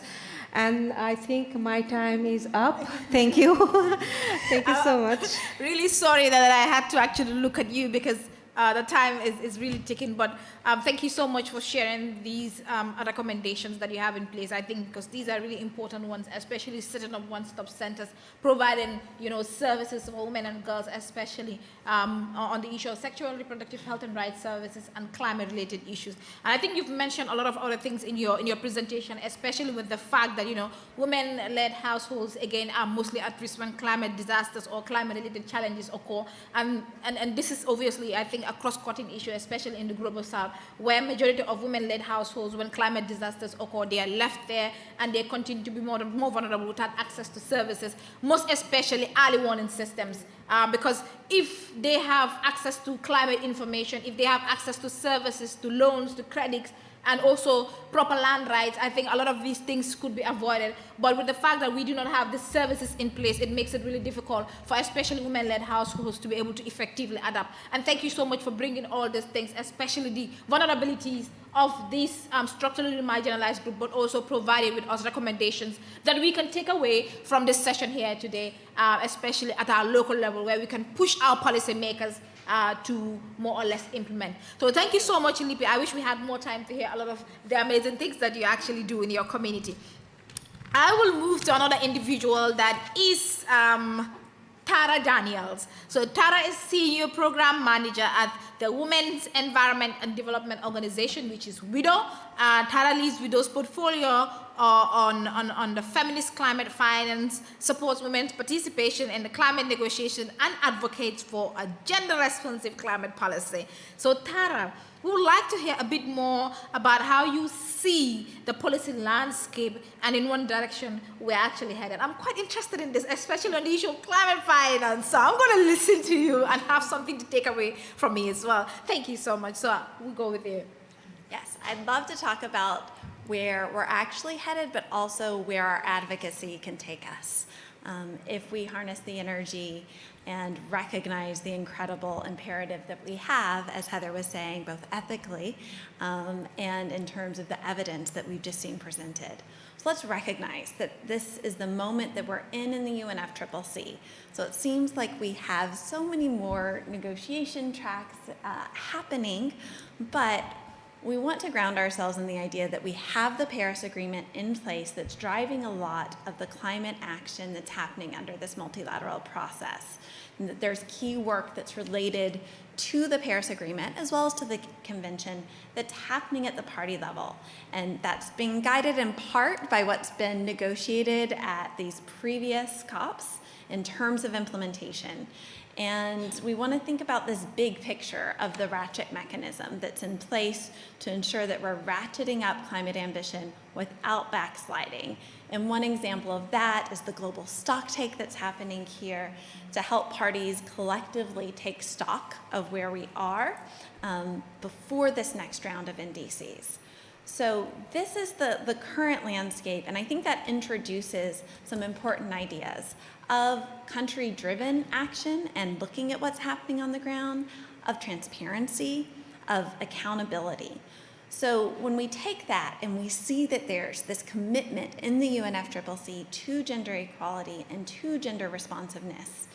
And I think my time is up. Thank you. Thank you so much. Really sorry that I had to actually look at you, because the time is really ticking, but thank you so much for sharing these recommendations that you have in place. I think because these are really important ones, especially setting up one-stop centers, providing services for women and girls, especially on the issue of sexual and reproductive health and rights services and climate-related issues. And I think you've mentioned a lot of other things in your presentation, especially with the fact that women-led households again are mostly at risk when climate disasters or climate-related challenges occur, and this is obviously, I think, a cross-cutting issue, especially in the global south, where majority of women-led households, when climate disasters occur, they are left there and they continue to be more vulnerable without access to services, most especially early warning systems. Because if they have access to climate information, if they have access to services, to loans, to credits, and also proper land rights, I think a lot of these things could be avoided. But with the fact that we do not have the services in place, it makes it really difficult for especially women-led households to be able to effectively adapt. And thank you so much for bringing all these things, especially the vulnerabilities of these structurally marginalized group, but also provided with us recommendations that we can take away from this session here today, especially at our local level, where we can push our policymakers to more or less implement. So thank you so much, Lipi. I wish we had more time to hear a lot of the amazing things that you actually do in your community. I will move to another individual that is Tara Daniels. So Tara is Senior Program Manager at the Women's Environment and Development Organization, which is WIDO. Tara leads WIDO's portfolio on the feminist climate finance, supports women's participation in the climate negotiation, and advocates for a gender-responsive climate policy. So Tara, we would like to hear a bit more about how you see the policy landscape and in what direction we're actually headed. I'm quite interested in this, especially on the issue of climate finance. So I'm going to listen to you and have something to take away from me as well. Thank you so much. So we'll go with you. Yes, I'd love to talk about where we're actually headed, but also where our advocacy can take us. If we harness the energy and recognize the incredible imperative that we have, as Heather was saying, both ethically and in terms of the evidence that we've just seen presented. So let's recognize that this is the moment that we're in the UNFCCC. So it seems like we have so many more negotiation tracks happening, but we want to ground ourselves in the idea that we have the Paris Agreement in place that's driving a lot of the climate action that's happening under this multilateral process. And that there's key work that's related to the Paris Agreement as well as to the convention that's happening at the party level. And that's being guided in part by what's been negotiated at these previous COPs in terms of implementation. And we want to think about this big picture of the ratchet mechanism that's in place to ensure that we're ratcheting up climate ambition without backsliding. And one example of that is the global stocktake that's happening here to help parties collectively take stock of where we are before this next round of NDCs. So this is the current landscape, and I think that introduces some important ideas of country-driven action and looking at what's happening on the ground, of transparency, of accountability. So when we take that and we see that there's this commitment in the UNFCCC to gender equality and to gender responsiveness,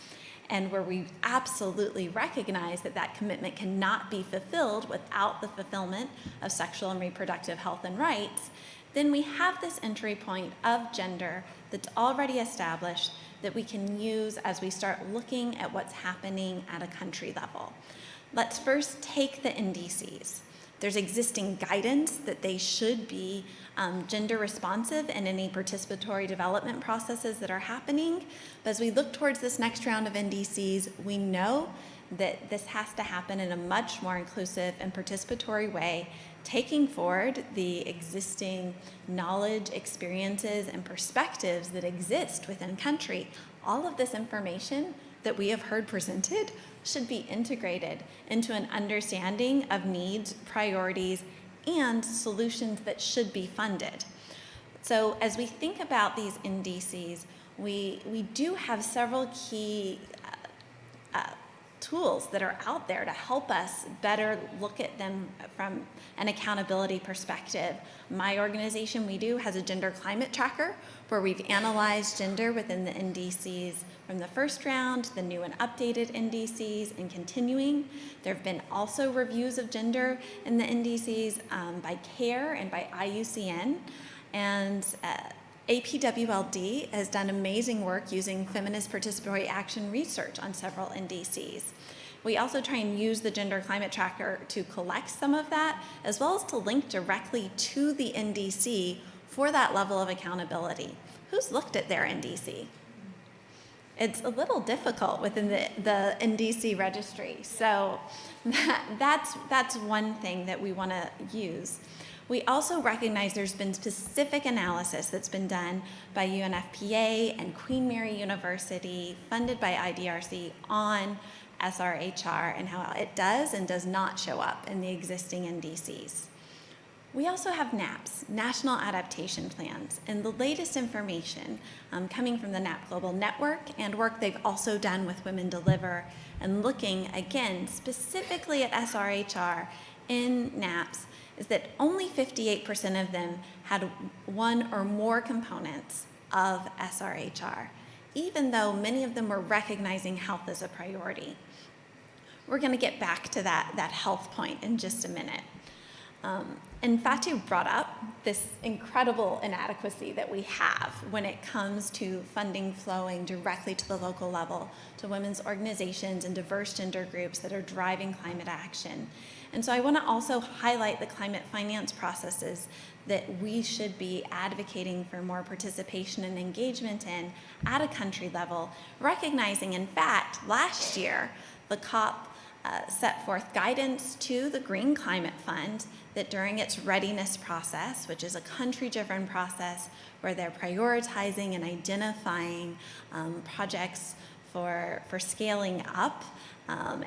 and where we absolutely recognize that that commitment cannot be fulfilled without the fulfillment of sexual and reproductive health and rights, then we have this entry point of gender that's already established that we can use as we start looking at what's happening at a country level. Let's first take the NDCs. There's existing guidance that they should be gender responsive in any participatory development processes that are happening. But as we look towards this next round of NDCs, we know that this has to happen in a much more inclusive and participatory way, taking forward the existing knowledge, experiences, and perspectives that exist within country. All of this information that we have heard presented should be integrated into an understanding of needs, priorities, and solutions that should be funded. So as we think about these NDCs, we do have several key tools that are out there to help us better look at them from an accountability perspective. My organization, We Do, has a gender climate tracker where we've analyzed gender within the NDCs from the first round, the new and updated NDCs, and continuing. There have been also reviews of gender in the NDCs by CARE and by IUCN. And APWLD has done amazing work using feminist participatory action research on several NDCs. We also try and use the Gender Climate Tracker to collect some of that, as well as to link directly to the NDC for that level of accountability. Who's looked at their NDC? It's a little difficult within the NDC registry. So that's one thing that we want to use. We also recognize there's been specific analysis that's been done by UNFPA and Queen Mary University, funded by IDRC, on SRHR and how it does and does not show up in the existing NDCs. We also have NAPs, National Adaptation Plans, and the latest information coming from the NAP Global Network and work they've also done with Women Deliver, and looking, again, specifically at SRHR in NAPs, is that only 58% of them had one or more components of SRHR, even though many of them were recognizing health as a priority. We're going to get back to that health point in just a minute. And Fatu brought up this incredible inadequacy that we have when it comes to funding flowing directly to the local level, to women's organizations and diverse gender groups that are driving climate action. And so I want to also highlight the climate finance processes that we should be advocating for more participation and engagement in at a country level, recognizing, in fact, last year, the COP set forth guidance to the Green Climate Fund that during its readiness process, which is a country-driven process where they're prioritizing and identifying projects for scaling up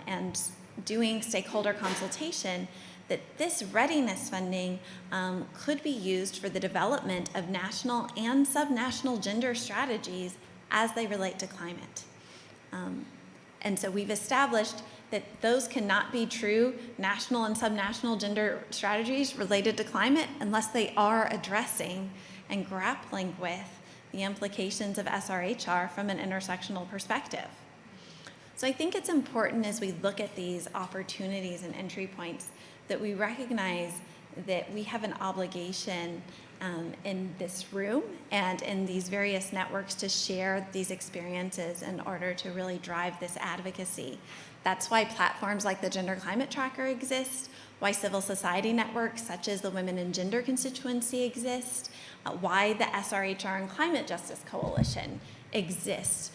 and doing stakeholder consultation, that this readiness funding could be used for the development of national and subnational gender strategies as they relate to climate. And so we've established that those cannot be true national and subnational gender strategies related to climate unless they are addressing and grappling with the implications of SRHR from an intersectional perspective. So I think it's important as we look at these opportunities and entry points that we recognize that we have an obligation in this room and in these various networks to share these experiences in order to really drive this advocacy. That's why platforms like the Gender Climate Tracker exist, why civil society networks such as the Women in Gender Constituency exist, why the SRHR and Climate Justice Coalition exists,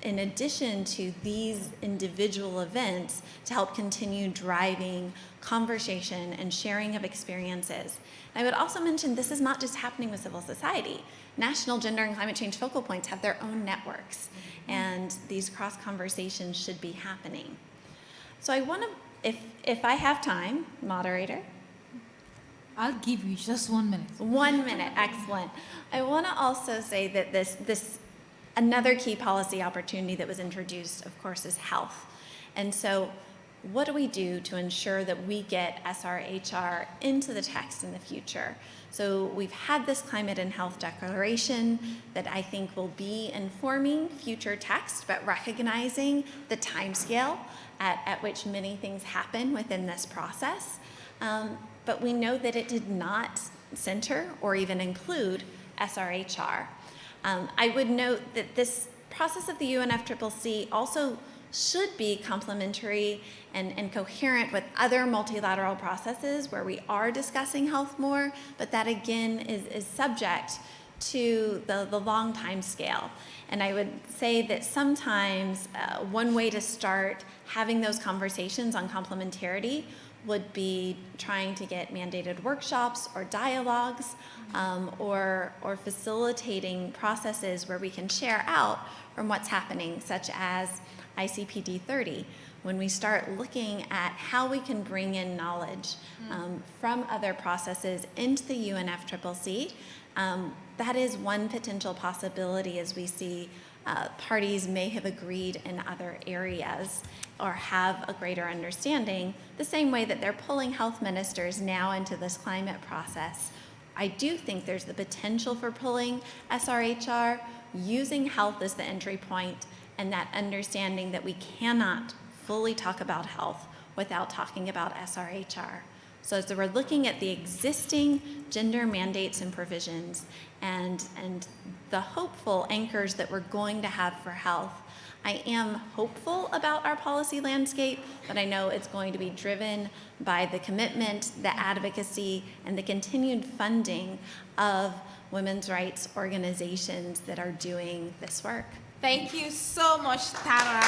in addition to these individual events to help continue driving conversation and sharing of experiences. And I would also mention this is not just happening with civil society. National gender and climate change focal points have their own networks, and these cross conversations should be happening. So I want to, if I have time, moderator. I'll give you just 1 minute. 1 minute, excellent. I want to also say that this another key policy opportunity that was introduced, of course, is health. And so what do we do to ensure that we get SRHR into the text in the future? So we've had this climate and health declaration that I think will be informing future text, but recognizing the timescale at which many things happen within this process. But we know that it did not center or even include SRHR. I would note that this process of the UNFCCC also should be complementary and coherent with other multilateral processes where we are discussing health more, but that again is subject to the long time scale. And I would say that sometimes one way to start having those conversations on complementarity would be trying to get mandated workshops or dialogues or facilitating processes where we can share out from what's happening, such as ICPD 30, when we start looking at how we can bring in knowledge from other processes into the UNFCCC. That is one potential possibility as we see parties may have agreed in other areas or have a greater understanding, the same way that they're pulling health ministers now into this climate process. I do think there's the potential for pulling SRHR using health as the entry point and that understanding that we cannot fully talk about health without talking about SRHR. So as we're looking at the existing gender mandates and provisions and the hopeful anchors that we're going to have for health, I am hopeful about our policy landscape, but I know it's going to be driven by the commitment, the advocacy, and the continued funding of women's rights organizations that are doing this work. Thank you so much, Tara.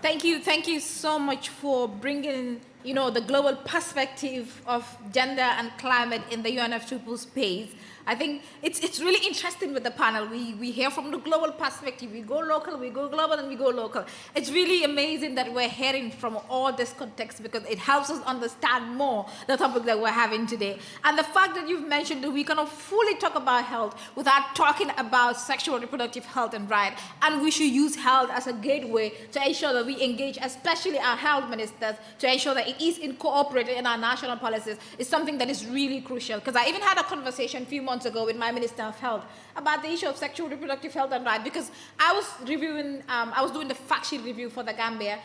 Thank you so much for bringing, the global perspective of gender and climate in the UNFCCC space. I think it's really interesting with the panel. We hear from the global perspective. We go local, we go global, and we go local. It's really amazing that we're hearing from all this context because it helps us understand more the topic that we're having today. And the fact that you've mentioned that we cannot fully talk about health without talking about sexual and reproductive health and rights, and we should use health as a gateway to ensure that we engage, especially our health ministers, to ensure that it is incorporated in our national policies is something that is really crucial. Because I even had a conversation a few months ago with my Minister of Health about the issue of sexual reproductive health and rights, because I was reviewing, I was doing the fact sheet review for the Gambia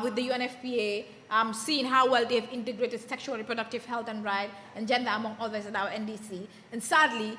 with the UNFPA, seeing how well they've integrated sexual reproductive health and rights and gender, among others, in our NDC. And sadly,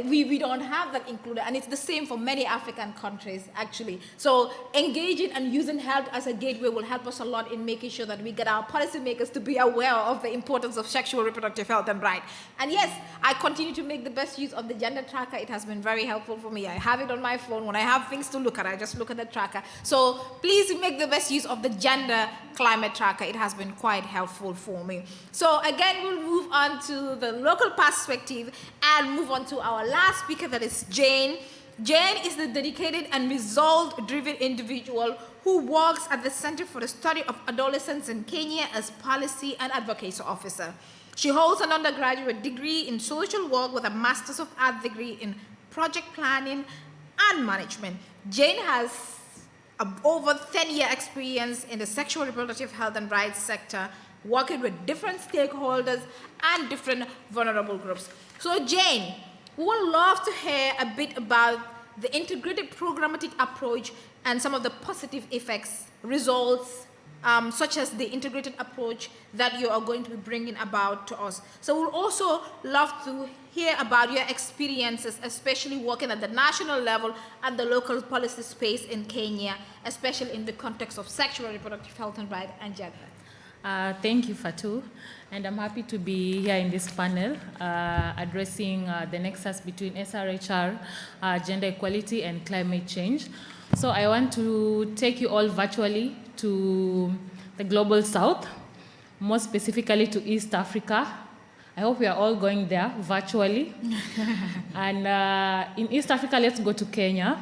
we don't have that included, and it's the same for many African countries, actually. So engaging and using health as a gateway will help us a lot in making sure that we get our policymakers to be aware of the importance of sexual reproductive health and rights. And yes, I continue to make the best use of the gender tracker. It has been very helpful for me. I have it on my phone. When I have things to look at, I just look at the tracker. So please make the best use of the gender climate tracker. It has been quite helpful for me. So again, we'll move on to the local perspective and move on to our last speaker, that is Jane. Jane is the dedicated and result-driven individual who works at the Center for the Study of Adolescents in Kenya as Policy and Advocacy Officer. She holds an undergraduate degree in social work with a Master's of Arts degree in project planning and management. Jane has over 10-year experience in the sexual reproductive health and rights sector, working with different stakeholders and different vulnerable groups. So Jane, we would love to hear a bit about the integrated programmatic approach and some of the positive effects, results, such as the integrated approach that you are going to be bringing about to us. So we'll also love to hear about your experiences, especially working at the national level and the local policy space in Kenya, especially in the context of sexual and reproductive health and rights and gender. Thank you, Fatou, and I'm happy to be here in this panel addressing the nexus between SRHR, gender equality, and climate change. So I want to take you all virtually to the global south, more specifically to East Africa. I hope we are all going there virtually. And in East Africa, let's go to Kenya.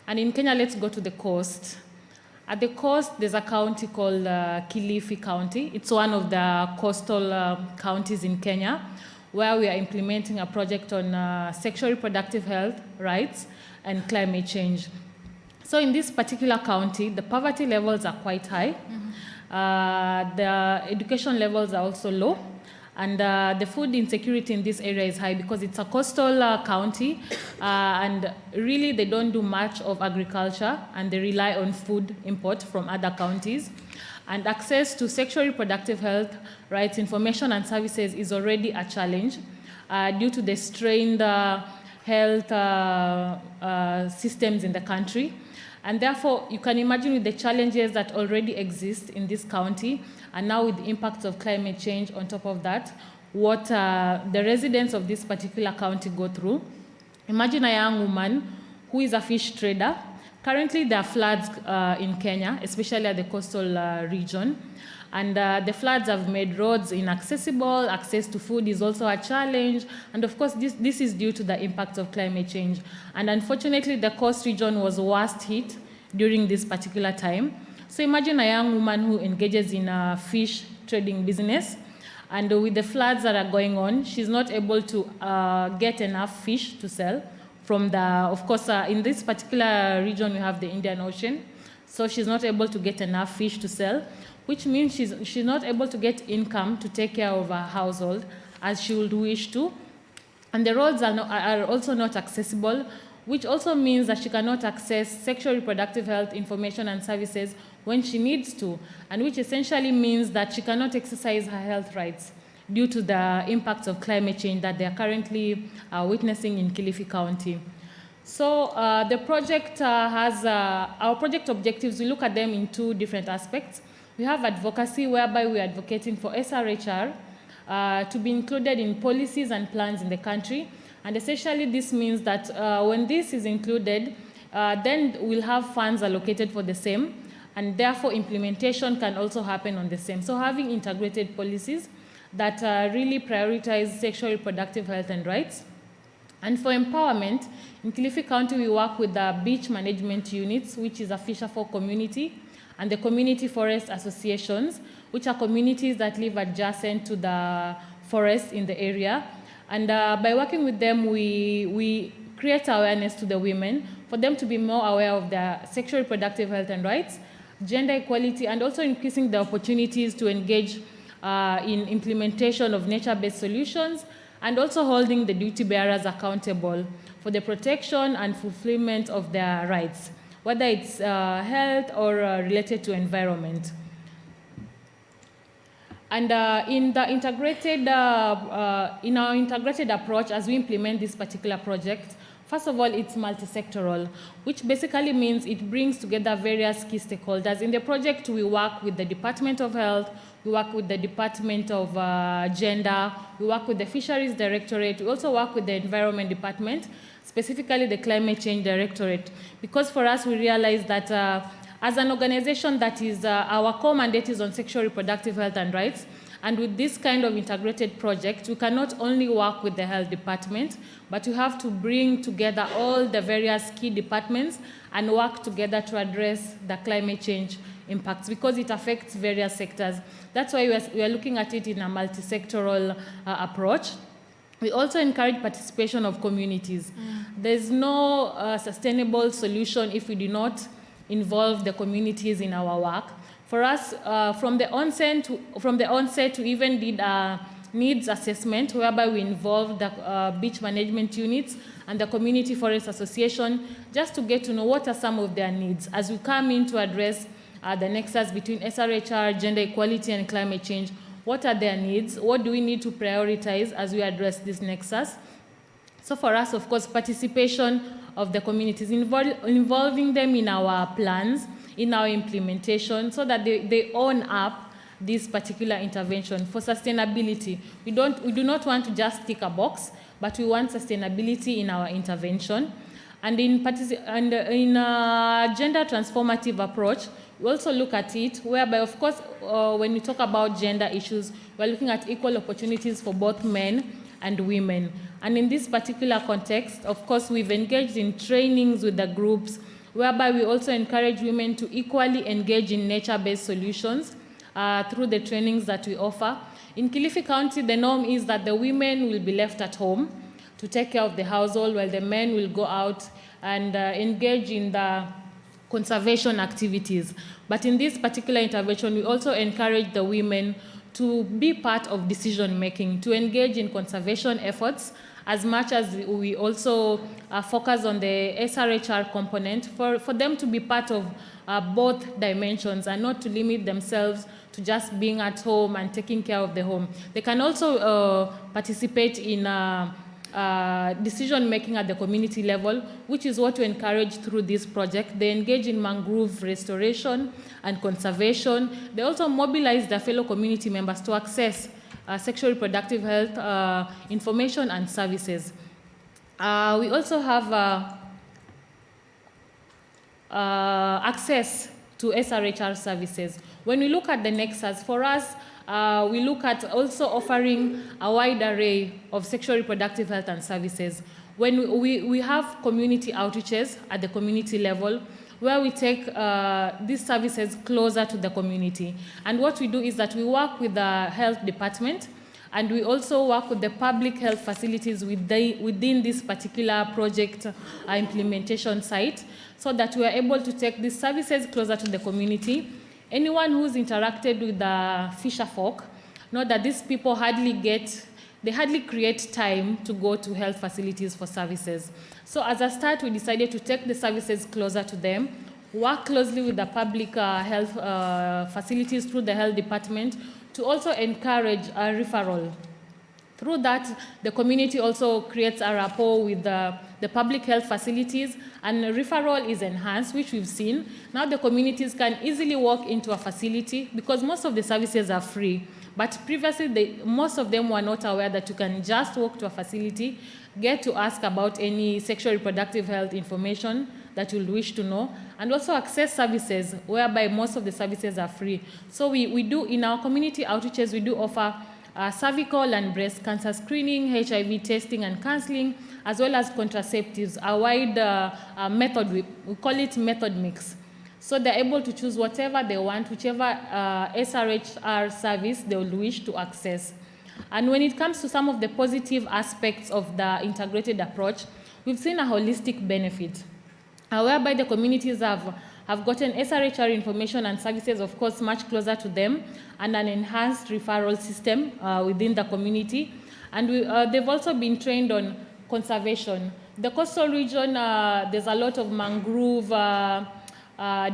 And in Kenya, let's go to the coast. At the coast, there's a county called Kilifi County. It's one of the coastal counties in Kenya, where we are implementing a project on sexual reproductive health, rights, and climate change. So in this particular county, the poverty levels are quite high. The education levels are also low. And the food insecurity in this area is high because it's a coastal county, and really they don't do much of agriculture, and they rely on food import from other counties. And access to sexual reproductive health, rights, information, and services is already a challenge due to the strained health systems in the country. And therefore, you can imagine with the challenges that already exist in this county, and now with the impacts of climate change on top of that, what the residents of this particular county go through. Imagine a young woman who is a fish trader. Currently, there are floods in Kenya, especially at the coastal region. And the floods have made roads inaccessible, access to food is also a challenge, and of course this is due to the impacts of climate change. And unfortunately, the coast region was worst hit during this particular time. So imagine a young woman who engages in a fish trading business, and with the floods that are going on, she's not able to get enough fish to sell from the, of course, in this particular region we have the Indian Ocean, so she's not able to get enough fish to sell, which means she's not able to get income to take care of her household as she would wish to. And the roads are also not accessible, which also means that she cannot access sexual reproductive health information and services when she needs to, and which essentially means that she cannot exercise her health rights due to the impacts of climate change that they are currently witnessing in Kilifi County. So the project has our project objectives. We look at them in two different aspects. We have advocacy, whereby we are advocating for SRHR to be included in policies and plans in the country. And essentially this means that when this is included, then we'll have funds allocated for the same, and therefore implementation can also happen on the same. So having integrated policies that really prioritize sexual reproductive health and rights. And for empowerment, in Kilifi County, we work with the beach management units, which is a fisherfolk community, and the community forest associations, which are communities that live adjacent to the forest in the area. And by working with them, we create awareness to the women for them to be more aware of their sexual reproductive health and rights, gender equality, and also increasing the opportunities to engage in implementation of nature-based solutions, and also holding the duty bearers accountable for the protection and fulfillment of their rights, whether it's health or related to environment. And in our integrated approach, as we implement this particular project, first of all, it's multi-sectoral, which basically means it brings together various key stakeholders. In the project, we work with the Department of Health, we work with the Department of Gender, we work with the Fisheries Directorate, we also work with the Environment Department, specifically the Climate Change Directorate, because for us, we realize that as an organization that is, our core mandate is on sexual reproductive health and rights, and with this kind of integrated project, we cannot only work with the health department, but you have to bring together all the various key departments and work together to address the climate change impacts, because it affects various sectors. That's why we are looking at it in a multi-sectoral approach. We also encourage participation of communities. There's no sustainable solution if we do not involve the communities in our work. For us, from the onset, we even did a needs assessment whereby we involved the beach management units and the Community Forest Association just to get to know what are some of their needs as we come in to address the nexus between SRHR, gender equality, and climate change. What are their needs? What do we need to prioritize as we address this nexus? So for us, of course, participation of the communities, involving them in our plans, in our implementation, so that they own up this particular intervention. For sustainability, we do not want to just tick a box, but we want sustainability in our intervention. And in a gender transformative approach, we also look at it, whereby, of course, when we talk about gender issues, we're looking at equal opportunities for both men and women. And in this particular context, of course, we've engaged in trainings with the groups, whereby we also encourage women to equally engage in nature-based solutions through the trainings that we offer. In Kilifi County, the norm is that the women will be left at home to take care of the household, while the men will go out and engage in the conservation activities. But in this particular intervention, we also encourage the women to be part of decision-making, to engage in conservation efforts, as much as we also focus on the SRHR component, for them to be part of both dimensions and not to limit themselves to just being at home and taking care of the home. They can also participate in decision-making at the community level, which is what we encourage through this project. They engage in mangrove restoration and conservation. They also mobilize their fellow community members to access sexual reproductive health information and services. We also have access to SRHR services. When we look at the nexus, for us, we look at also offering a wide array of sexual reproductive health and services. When we have community outreaches at the community level, where we take these services closer to the community. And what we do is that we work with the health department, and we also work with the public health facilities within this particular project implementation site, so that we are able to take these services closer to the community. Anyone who's interacted with the fisher folk know that these people hardly get they hardly create time to go to health facilities for services. So as a start, we decided to take the services closer to them, work closely with the public health facilities through the health department to also encourage a referral. Through that, the community also creates a rapport with the public health facilities, and referral is enhanced, which we've seen. Now the communities can easily walk into a facility because most of the services are free. But previously, most of them were not aware that you can just walk to a facility, get to ask about any sexual reproductive health information that you'll wish to know, and also access services whereby most of the services are free. So we do, in our community outreaches, we do offer cervical and breast cancer screening, HIV testing and counseling, as well as contraceptives, a wide method, we call it method mix. So they're able to choose whatever they want, whichever SRHR service they will wish to access. And when it comes to some of the positive aspects of the integrated approach, we've seen a holistic benefit, whereby the communities have gotten SRHR information and services, of course, much closer to them, and an enhanced referral system within the community. And they've also been trained on conservation. The coastal region, there's a lot of mangrove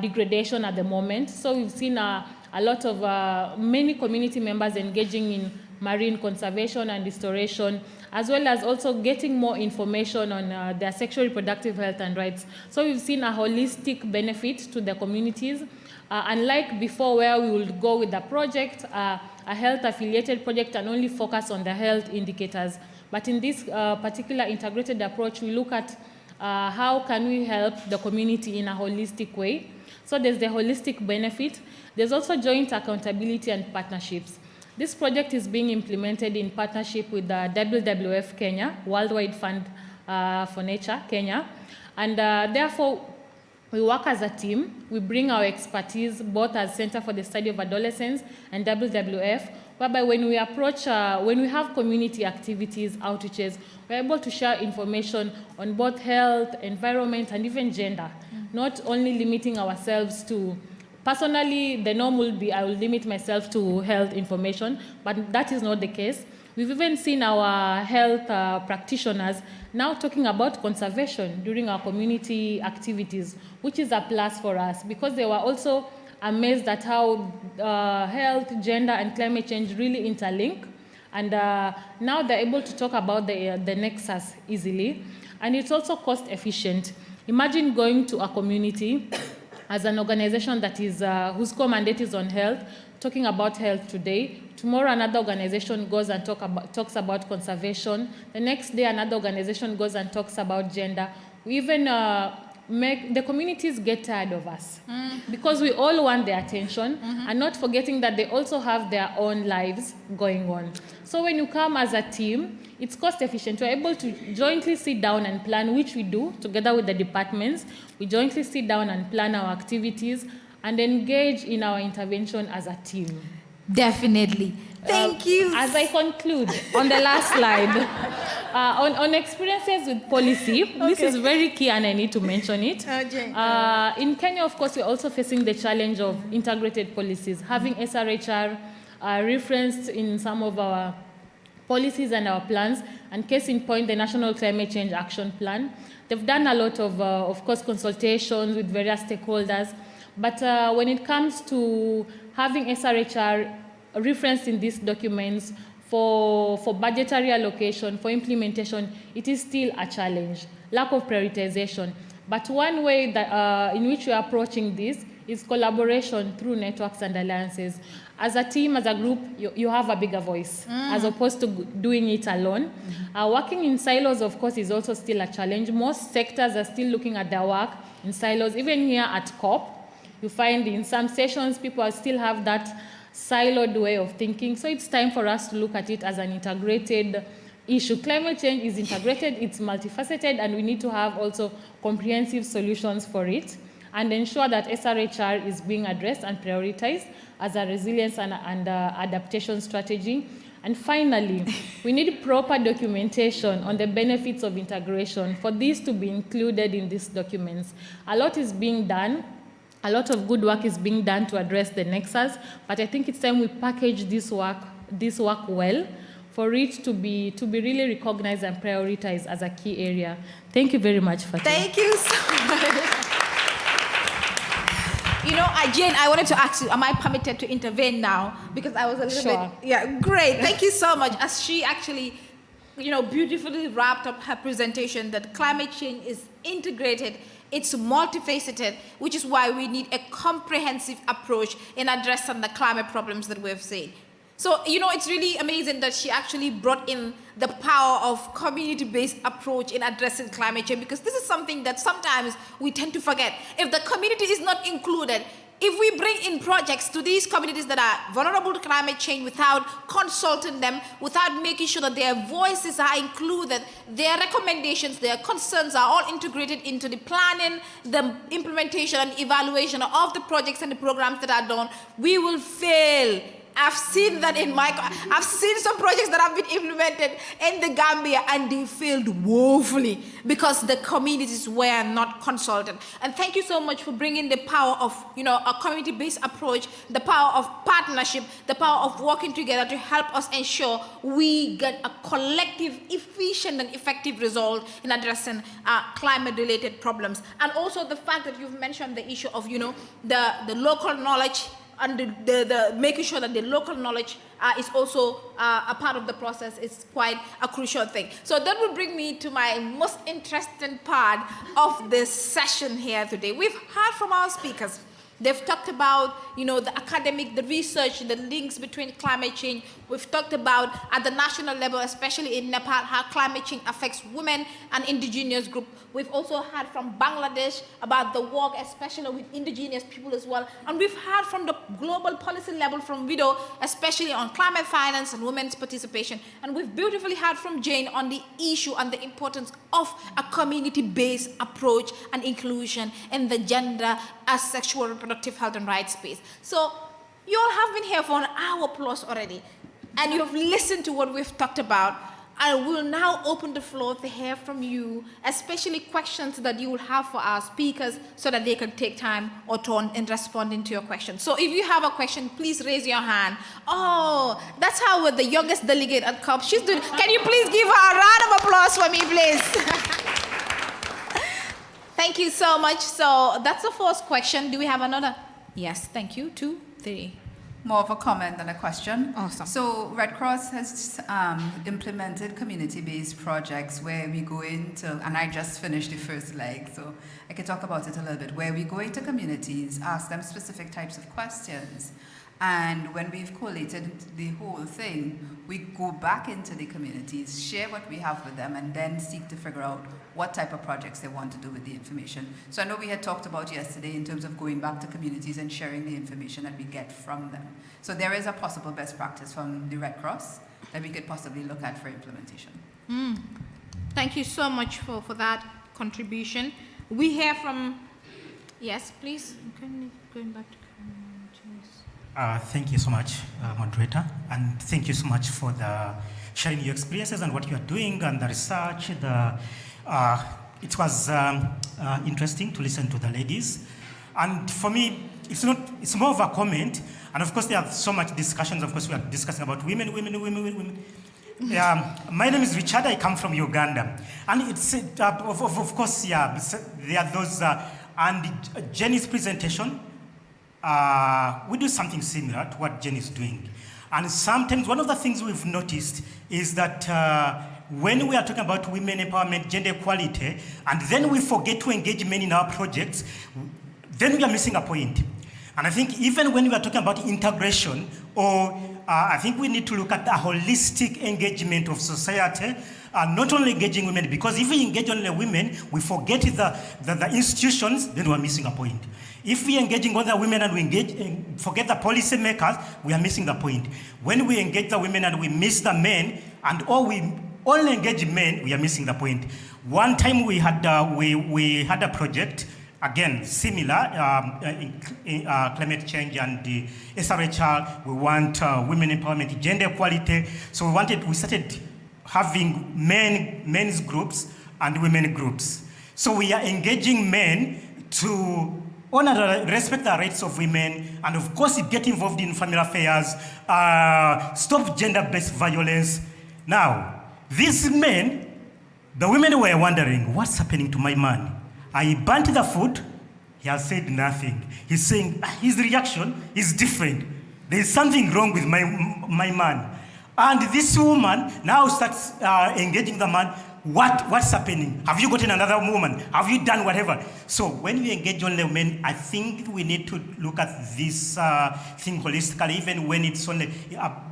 degradation at the moment. So we've seen a lot of many community members engaging in marine conservation and restoration, as well as also getting more information on their sexual reproductive health and rights. So we've seen a holistic benefit to the communities. Unlike before, where we would go with a project, a health-affiliated project, and only focus on the health indicators. But in this particular integrated approach, we look at how can we help the community in a holistic way. So there's the holistic benefit. There's also joint accountability and partnerships. This project is being implemented in partnership with the WWF Kenya, Worldwide Fund for Nature, Kenya. And therefore, we work as a team. We bring our expertise, both as Center for the Study of Adolescence and WWF, whereby when we approach, when we have community activities, outreaches, we're able to share information on both health, environment, and even gender, not only limiting ourselves to, personally, the norm will be I will limit myself to health information, but that is not the case. We've even seen our health practitioners now talking about conservation during our community activities, which is a plus for us because they were also amazed at how health, gender, and climate change really interlink. And now they're able to talk about the nexus easily. And it's also cost efficient. Imagine going to a community as an organization that is, whose core mandate is on health, talking about health today. Tomorrow, another organization goes and talks about conservation. The next day, another organization goes and talks about gender. We even make the communities get tired of us because we all want their attention and not forgetting that they also have their own lives going on. So when you come as a team, it's cost efficient. We're able to jointly sit down and plan, which we do together with the departments. We jointly sit down and plan our activities and engage in our intervention as a team. Definitely. Thank you. As I conclude, on the last slide, on experiences with policy, this is very key and I need to mention it. In Kenya, of course, we're also facing the challenge of integrated policies, having SRHR referenced in some of our policies and our plans, and case in point, the National Climate Change Action Plan. They've done a lot of course, consultations with various stakeholders, but when it comes to having SRHR referenced in these documents for budgetary allocation, for implementation, it is still a challenge, lack of prioritization. But one way that, in which we are approaching this is collaboration through networks and alliances. As a team, as a group, you have a bigger voice, as opposed to doing it alone. Working in silos, of course, is also still a challenge. Most sectors are still looking at their work in silos. Even here at COP, you find in some sessions, people still have that siloed way of thinking. So it's time for us to look at it as an integrated issue. Climate change is integrated, it's multifaceted, and we need to have also comprehensive solutions for it and ensure that SRHR is being addressed and prioritized as a resilience and adaptation strategy. And finally, we need proper documentation on the benefits of integration for these to be included in these documents. A lot is being done. A lot of good work is being done to address the nexus, but I think it's time we package this work well for it to be really recognized and prioritized as a key area. Thank you very much, Fatima. Thank you so much. You know, Jane, I wanted to ask you, am I permitted to intervene now? Because I was a little Sure. bit, yeah, great. Thank you so much. As she actually, you know, beautifully wrapped up her presentation that climate change is integrated, it's multifaceted, which is why we need a comprehensive approach in addressing the climate problems that we've seen. So, you know, it's really amazing that she actually brought in the power of community-based approach in addressing climate change, because this is something that sometimes we tend to forget. If the community is not included, if we bring in projects to these communities that are vulnerable to climate change without consulting them, without making sure that their voices are included, their recommendations, their concerns are all integrated into the planning, the implementation and evaluation of the projects and the programs that are done, we will fail. I've seen that I've seen some projects that have been implemented in the Gambia and they failed woefully because the communities were not consulted. And thank you so much for bringing the power of, you know, a community-based approach, the power of partnership, the power of working together to help us ensure we get a collective, efficient and effective result in addressing climate-related problems. And also the fact that you've mentioned the issue of, you know, the local knowledge and the making sure that the local knowledge is also a part of the process is quite a crucial thing. So that will bring me to my most interesting part of this session here today. We've heard from our speakers. They've talked about, you know, the academic, the research, the links between climate change. We've talked about at the national level, especially in Nepal, how climate change affects women and indigenous groups. We've also heard from Bangladesh about the work, especially with indigenous people as well. And we've heard from the global policy level from WIDO, especially on climate finance and women's participation. And we've beautifully heard from Jane on the issue and the importance of a community-based approach and inclusion in the gender as sexual reproductive health and rights space. So you all have been here for an hour plus already, and you have listened to what we've talked about. I will now open the floor to hear from you, especially questions that you will have for our speakers so that they can take time or turn in responding to your questions. So if you have a question, please raise your hand. Oh, that's how we're the youngest delegate at COP. She's doing, can you please give her a round of applause for me, please? Thank you so much. So that's the first question. Do we have another? Yes, thank you. 2, 3. More of a comment than a question. Awesome. So Red Cross has implemented community-based projects where we go into, and I just finished the first leg, so I can talk about it a little bit, where we go into communities, ask them specific types of questions, and when we've collated the whole thing, we go back into the communities, share what we have with them, and then seek to figure out what type of projects they want to do with the information. So I know we had talked about yesterday in terms of going back to communities and sharing the information that we get from them. So there is a possible best practice from the Red Cross that we could possibly look at for implementation. Thank you so much for that contribution. We hear from, yes, please. Going back to Thank you so much, moderator, and thank you so much for the sharing your experiences and what you are doing and the research. It was interesting to listen to the ladies, and for me, it's more of a comment. And of course, there are so much discussions. Of course, we are discussing about women. My name is Richard. I come from Uganda, and it's of course, yeah, there are those and Jenny's presentation. We do something similar to what Jen is doing. And sometimes one of the things we've noticed is that when we are talking about women empowerment, gender equality, and then we forget to engage men in our projects, then we are missing a point. And I think even when we are talking about integration, or I think we need to look at the holistic engagement of society, not only engaging women, because if we engage only women, we forget the institutions, then we're missing a point. If we are engaging other women and we engage and forget the policy makers, we are missing the point. When we engage the women and we miss the men, and we only engage men, we are missing the point. One time we had a project, again, similar, in climate change and the SRHR. We want women empowerment, gender equality. So we started having men's groups and women groups. So we are engaging men to honor, respect the rights of women, and of course get involved in family affairs, stop gender-based violence, Now, these men, the women were wondering, what's happening to my man? I burnt the food, he has said nothing. He's saying, his reaction is different. There is something wrong with my man. And this woman now starts engaging the man. What's happening? Have you gotten another woman? Have you done whatever? So when we engage only men, I think we need to look at this thing holistically, even when it's only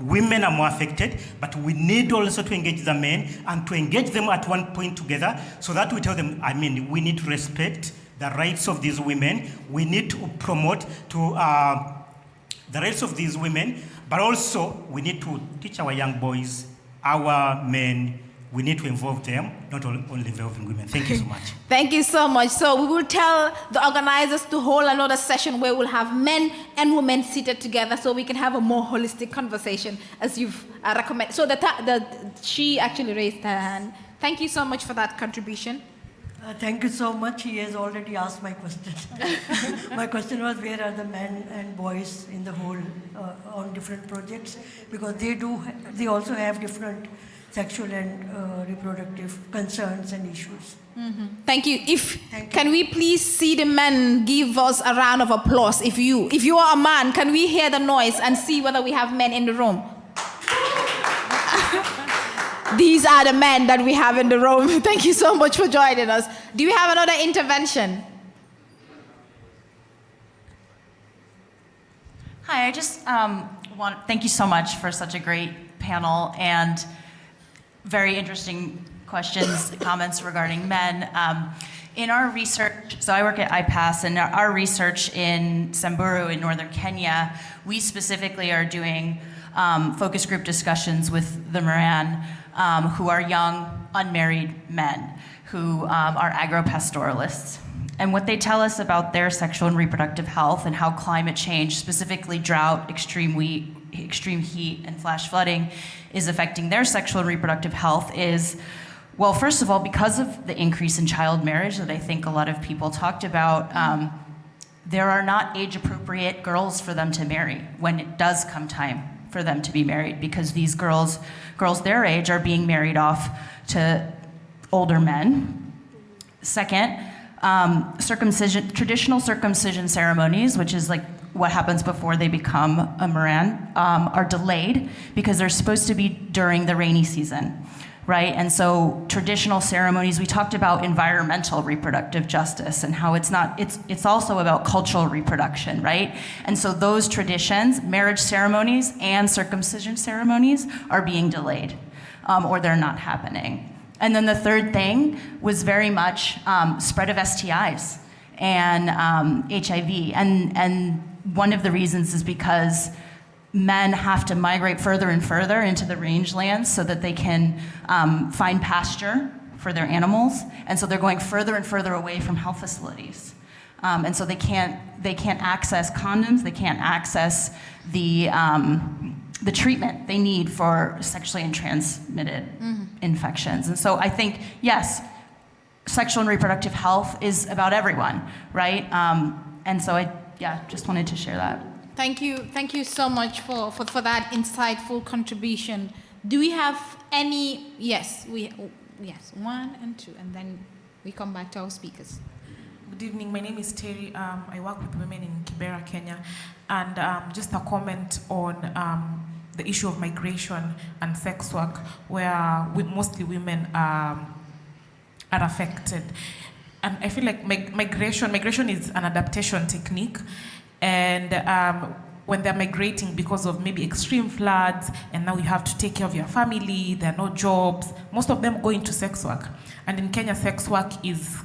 women are more affected, but we need also to engage the men and to engage them at one point together so that we tell them, we need to respect the rights of these women. We need to promote the rights of these women, but also we need to teach our young boys, our men, we need to involve them, not only involving women. Thank you so much. Thank you so much. So we will tell the organizers to hold another session where we'll have men and women seated together so we can have a more holistic conversation as you've recommended. So she actually raised her hand. Thank you so much for that contribution. Thank you so much. He has already asked my question. My question was, where are the men and boys in the whole on different projects? Because they also have different sexual and reproductive concerns and issues. Mm-hmm. Thank you. Can we please see the men give us a round of applause? If you are a man, can we hear the noise and see whether we have men in the room? These are the men that we have in the room. Thank you so much for joining us. Do we have another intervention? Hi, I just thank you so much for such a great panel and very interesting questions, comments regarding men. In our research, so I work at IPAS, and our research in Samburu in northern Kenya, we specifically are doing focus group discussions with the Moran, who are young, unmarried men who are agropastoralists. And what they tell us about their sexual and reproductive health and how climate change, specifically drought, extreme heat, and flash flooding, is affecting their sexual and reproductive health is, well, first of all, because of the increase in child marriage that I think a lot of people talked about, there are not age-appropriate girls for them to marry when it does come time for them to be married, because these girls their age are being married off to older men. Second, traditional circumcision ceremonies, which is like what happens before they become a Moran, are delayed because they're supposed to be during the rainy season, right? And so traditional ceremonies, we talked about environmental reproductive justice and how it's also about cultural reproduction, right? And so those traditions, marriage ceremonies and circumcision ceremonies, are being delayed, or they're not happening. And then the third thing was very much spread of STIs and HIV. And one of the reasons is because men have to migrate further and further into the rangelands so that they can find pasture for their animals. And so they're going further and further away from health facilities. And so they can't access condoms, they can't access the treatment they need for sexually transmitted infections. And so I think, yes, sexual and reproductive health is about everyone, right? And so I just wanted to share that. Thank you so much for that insightful contribution. Do we have any? Yes, one and two, and then we come back to our speakers. Good evening, my name is Terry. I work with women in Kibera, Kenya, and just a comment on the issue of migration and sex work, where mostly women are affected. And I feel like migration is an adaptation technique, and when they're migrating because of maybe extreme floods, and now you have to take care of your family, there are no jobs, most of them go into sex work. And in Kenya, sex work is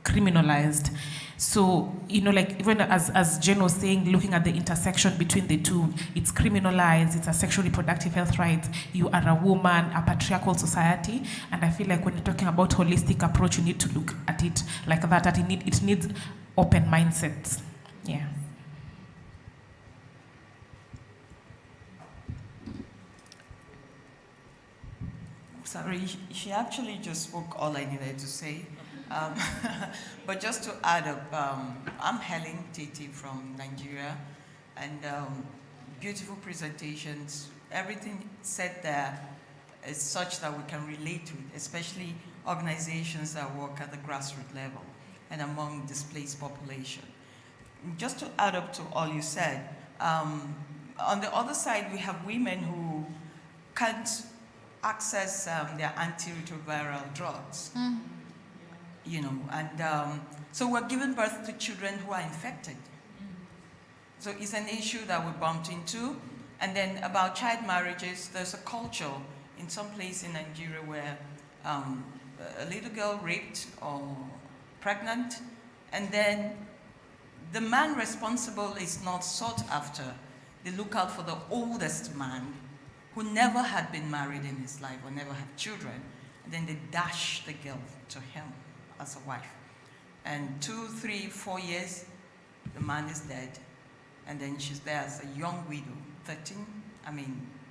criminalized. So, like even as Jen was saying, looking at the intersection between the two, it's criminalized, it's a sexual reproductive health right, you are a woman, a patriarchal society, and I feel like when you're talking about holistic approach, you need to look at it like that it needs open mindsets. Yeah. Sorry, she actually just spoke all I needed to say. But just to add up, I'm Helen Titi from Nigeria, and beautiful presentations. Everything said there is such that we can relate to it, especially organizations that work at the grassroots level and among displaced population. Just to add up to all you said, on the other side, we have women who can't access their antiretroviral drugs, you know, and so we're giving birth to children who are infected. So it's an issue that we bumped into. And then about child marriages, there's a culture in some place in Nigeria where a little girl raped or pregnant, and then the man responsible is not sought after. They look out for the oldest man who never had been married in his life or never had children, and then they dash the girl to him as a wife. And 2, 3, 4 years, the man is dead, and then she's there as a young widow,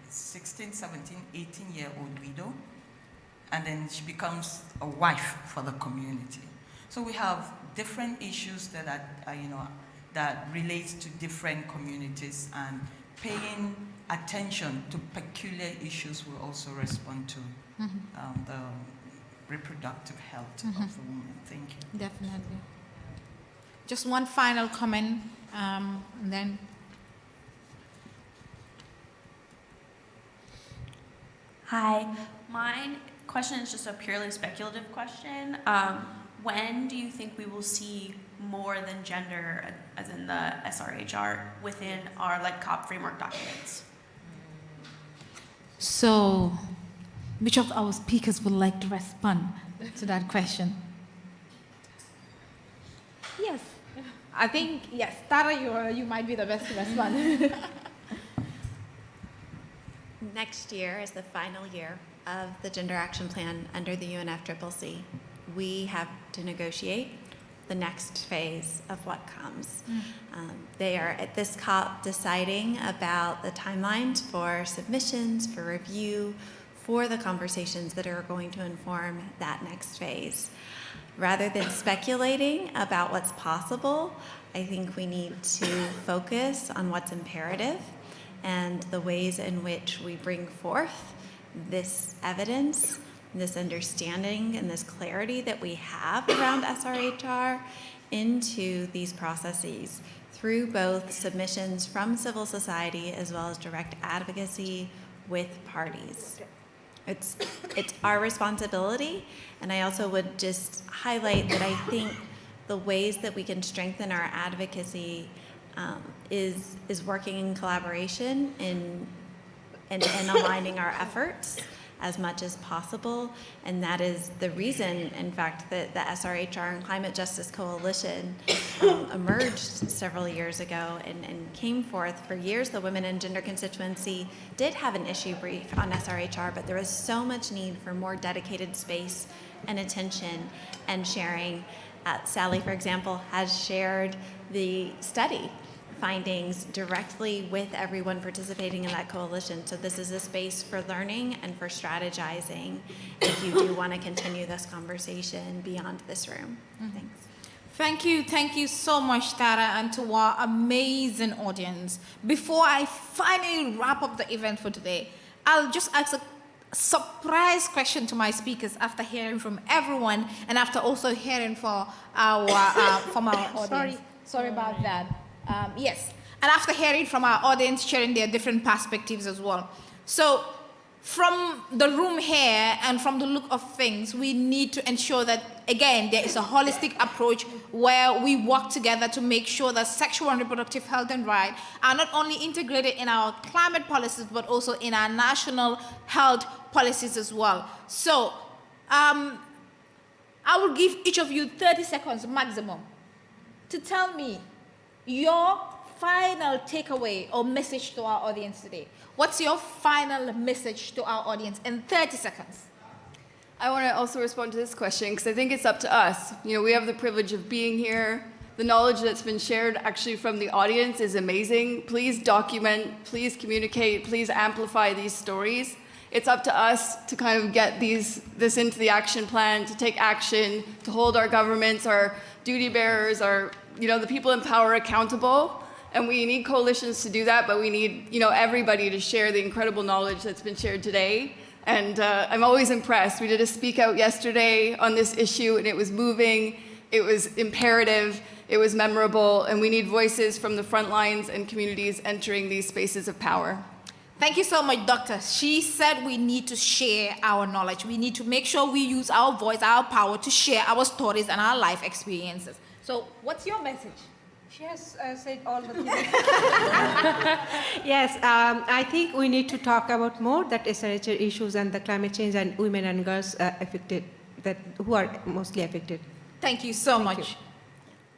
16, 17, 18-year-old widow, and then she becomes a wife for the community. So we have different issues that are, you know, that relates to different communities, and paying attention to peculiar issues will also respond to the reproductive health of the woman. Thank you. Definitely. Just one final comment, and then. Hi, my question is just a purely speculative question. When do you think we will see more than gender, as in the SRHR, within our COP framework documents? So, which of our speakers would like to respond to that question? Yes, I think, yes, Tara, you might be the best to respond. Next year is the final year of the Gender Action Plan under the UNFCCC. We have to negotiate the next phase of what comes. They are at this COP deciding about the timelines for submissions, for review, for the conversations that are going to inform that next phase. Rather than speculating about what's possible, I think we need to focus on what's imperative and the ways in which we bring forth this evidence, this understanding, and this clarity that we have around SRHR into these processes through both submissions from civil society as well as direct advocacy with parties. It's our responsibility, and I also would just highlight that I think the ways that we can strengthen our advocacy is working in collaboration and aligning our efforts as much as possible. And that is the reason, in fact, that the SRHR and Climate Justice Coalition emerged several years ago and came forth. For years, the Women and Gender Constituency did have an issue brief on SRHR, but there was so much need for more dedicated space and attention and sharing. Sally, for example, has shared the study findings directly with everyone participating in that coalition. So this is a space for learning and for strategizing if you do want to continue this conversation beyond this room. Thanks. Thank you so much, Tara, and to our amazing audience. Before I finally wrap up the event for today, I'll just ask a surprise question to my speakers after hearing from everyone and after also hearing from our audience. Sorry about that. Yes, and after hearing from our audience, sharing their different perspectives as well. So from the room here and from the look of things, we need to ensure that, again, there is a holistic approach where we work together to make sure that sexual and reproductive health and rights are not only integrated in our climate policies, but also in our national health policies as well. So I will give each of you 30 seconds maximum to tell me your final takeaway or message to our audience today. What's your final message to our audience in 30 seconds? I want to also respond to this question because I think it's up to us. You know, we have the privilege of being here. The knowledge that's been shared actually from the audience is amazing. Please document, please communicate, please amplify these stories. It's up to us to kind of get this into the action plan, to take action, to hold our governments, our duty bearers, the people in power accountable. And we need coalitions to do that, but we need, everybody to share the incredible knowledge that's been shared today And I'm always impressed. We did a speak out yesterday on this issue, and it was moving, it was imperative, it was memorable, and we need voices from the front lines and communities entering these spaces of power. Thank you so much, Doctor. She said we need to share our knowledge. We need to make sure we use our voice, our power to share our stories and our life experiences. So what's your message? She has said all the things. Yes, I think we need to talk about more that SRHR issues and the climate change and women and girls affected, who are mostly affected. Thank you so much.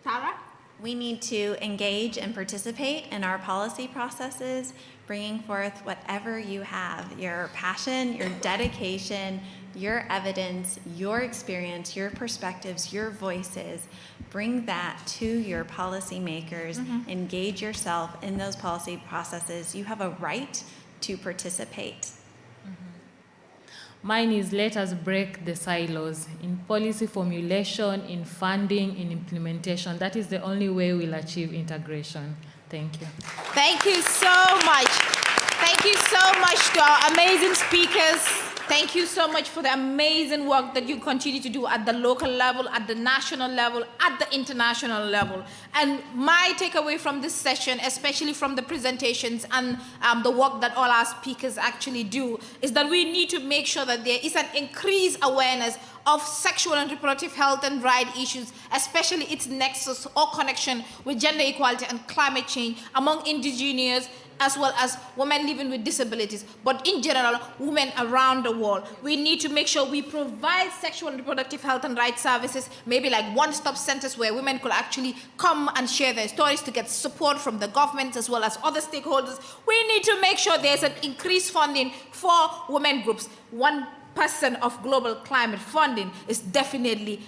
Tara? We need to engage and participate in our policy processes, bringing forth whatever you have, your passion, your dedication, your evidence, your experience, your perspectives, your voices. Bring that to your policymakers. Engage yourself in those policy processes. You have a right to participate. Mine is let us break the silos in policy formulation, in funding, in implementation. That is the only way we'll achieve integration. Thank you. Thank you so much. Thank you so much to our amazing speakers. Thank you so much for the amazing work that you continue to do at the local level, at the national level, at the international level. And my takeaway from this session, especially from the presentations and the work that all our speakers actually do, is that we need to make sure that there is an increased awareness of sexual and reproductive health and right issues, especially its nexus or connection with gender equality and climate change among indigenous as well as women living with disabilities, but in general, women around the world. We need to make sure we provide sexual and reproductive health and rights services, maybe like one-stop centers where women could actually come and share their stories to get support from the government as well as other stakeholders. We need to make sure there's an increased funding for women groups. 1% of global climate funding is definitely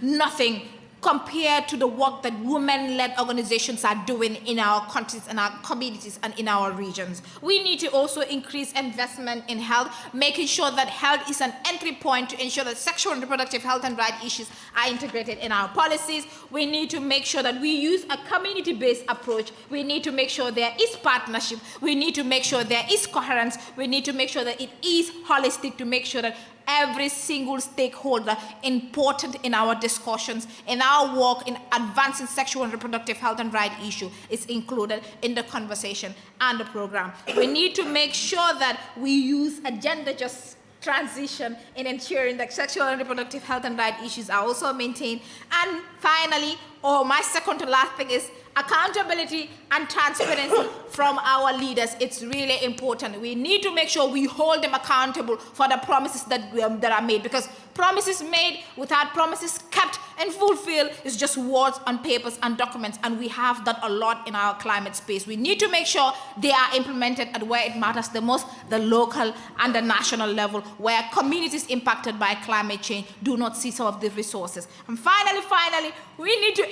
nothing compared to the work that women-led organizations are doing in our countries, in our communities, and in our regions. We need to also increase investment in health, making sure that health is an entry point to ensure that sexual and reproductive health and right issues are integrated in our policies. We need to make sure that we use a community-based approach. We need to make sure there is partnership. We need to make sure there is coherence. We need to make sure that it is holistic, to make sure that every single stakeholder important in our discussions, in our work in advancing sexual and reproductive health and right issue is included in the conversation and the program. We need to make sure that we use a gender-just transition in ensuring that sexual and reproductive health and right issues are also maintained. And finally, my second to last thing is accountability and transparency from our leaders. It's really important. We need to make sure we hold them accountable for the promises that are made, because promises made without promises kept and fulfilled is just words on papers and documents, and we have that a lot in our climate space. We need to make sure they are implemented at where it matters the most, the local and the national level, where communities impacted by climate change do not see some of the resources. And finally, we need to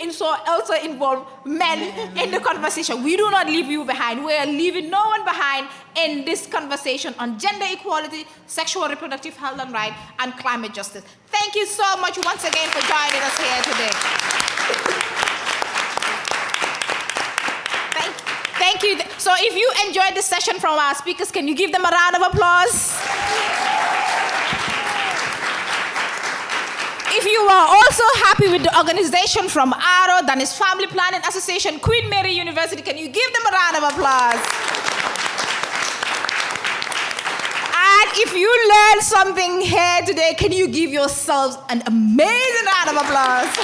also involve men in the conversation. We do not leave you behind. We are leaving no one behind in this conversation on gender equality, sexual and reproductive health and right, and climate justice. Thank you so much once again for joining us here today. Thank you. So if you enjoyed this session from our speakers, can you give them a round of applause? If you are also happy with the organization from ARO, Danish Family Planning Association, Queen Mary University, can you give them a round of applause? And if you learned something here today, can you give yourselves an amazing round of applause?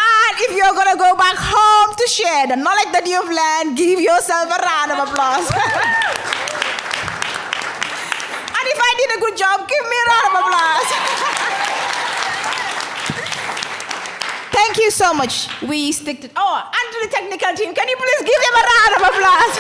And if you're going to go back home to share the knowledge that you've learned, give yourself a round of applause. If I did a good job, give me a round of applause. Thank you so much. We stick to, and to the technical team, can you please give them a round of applause?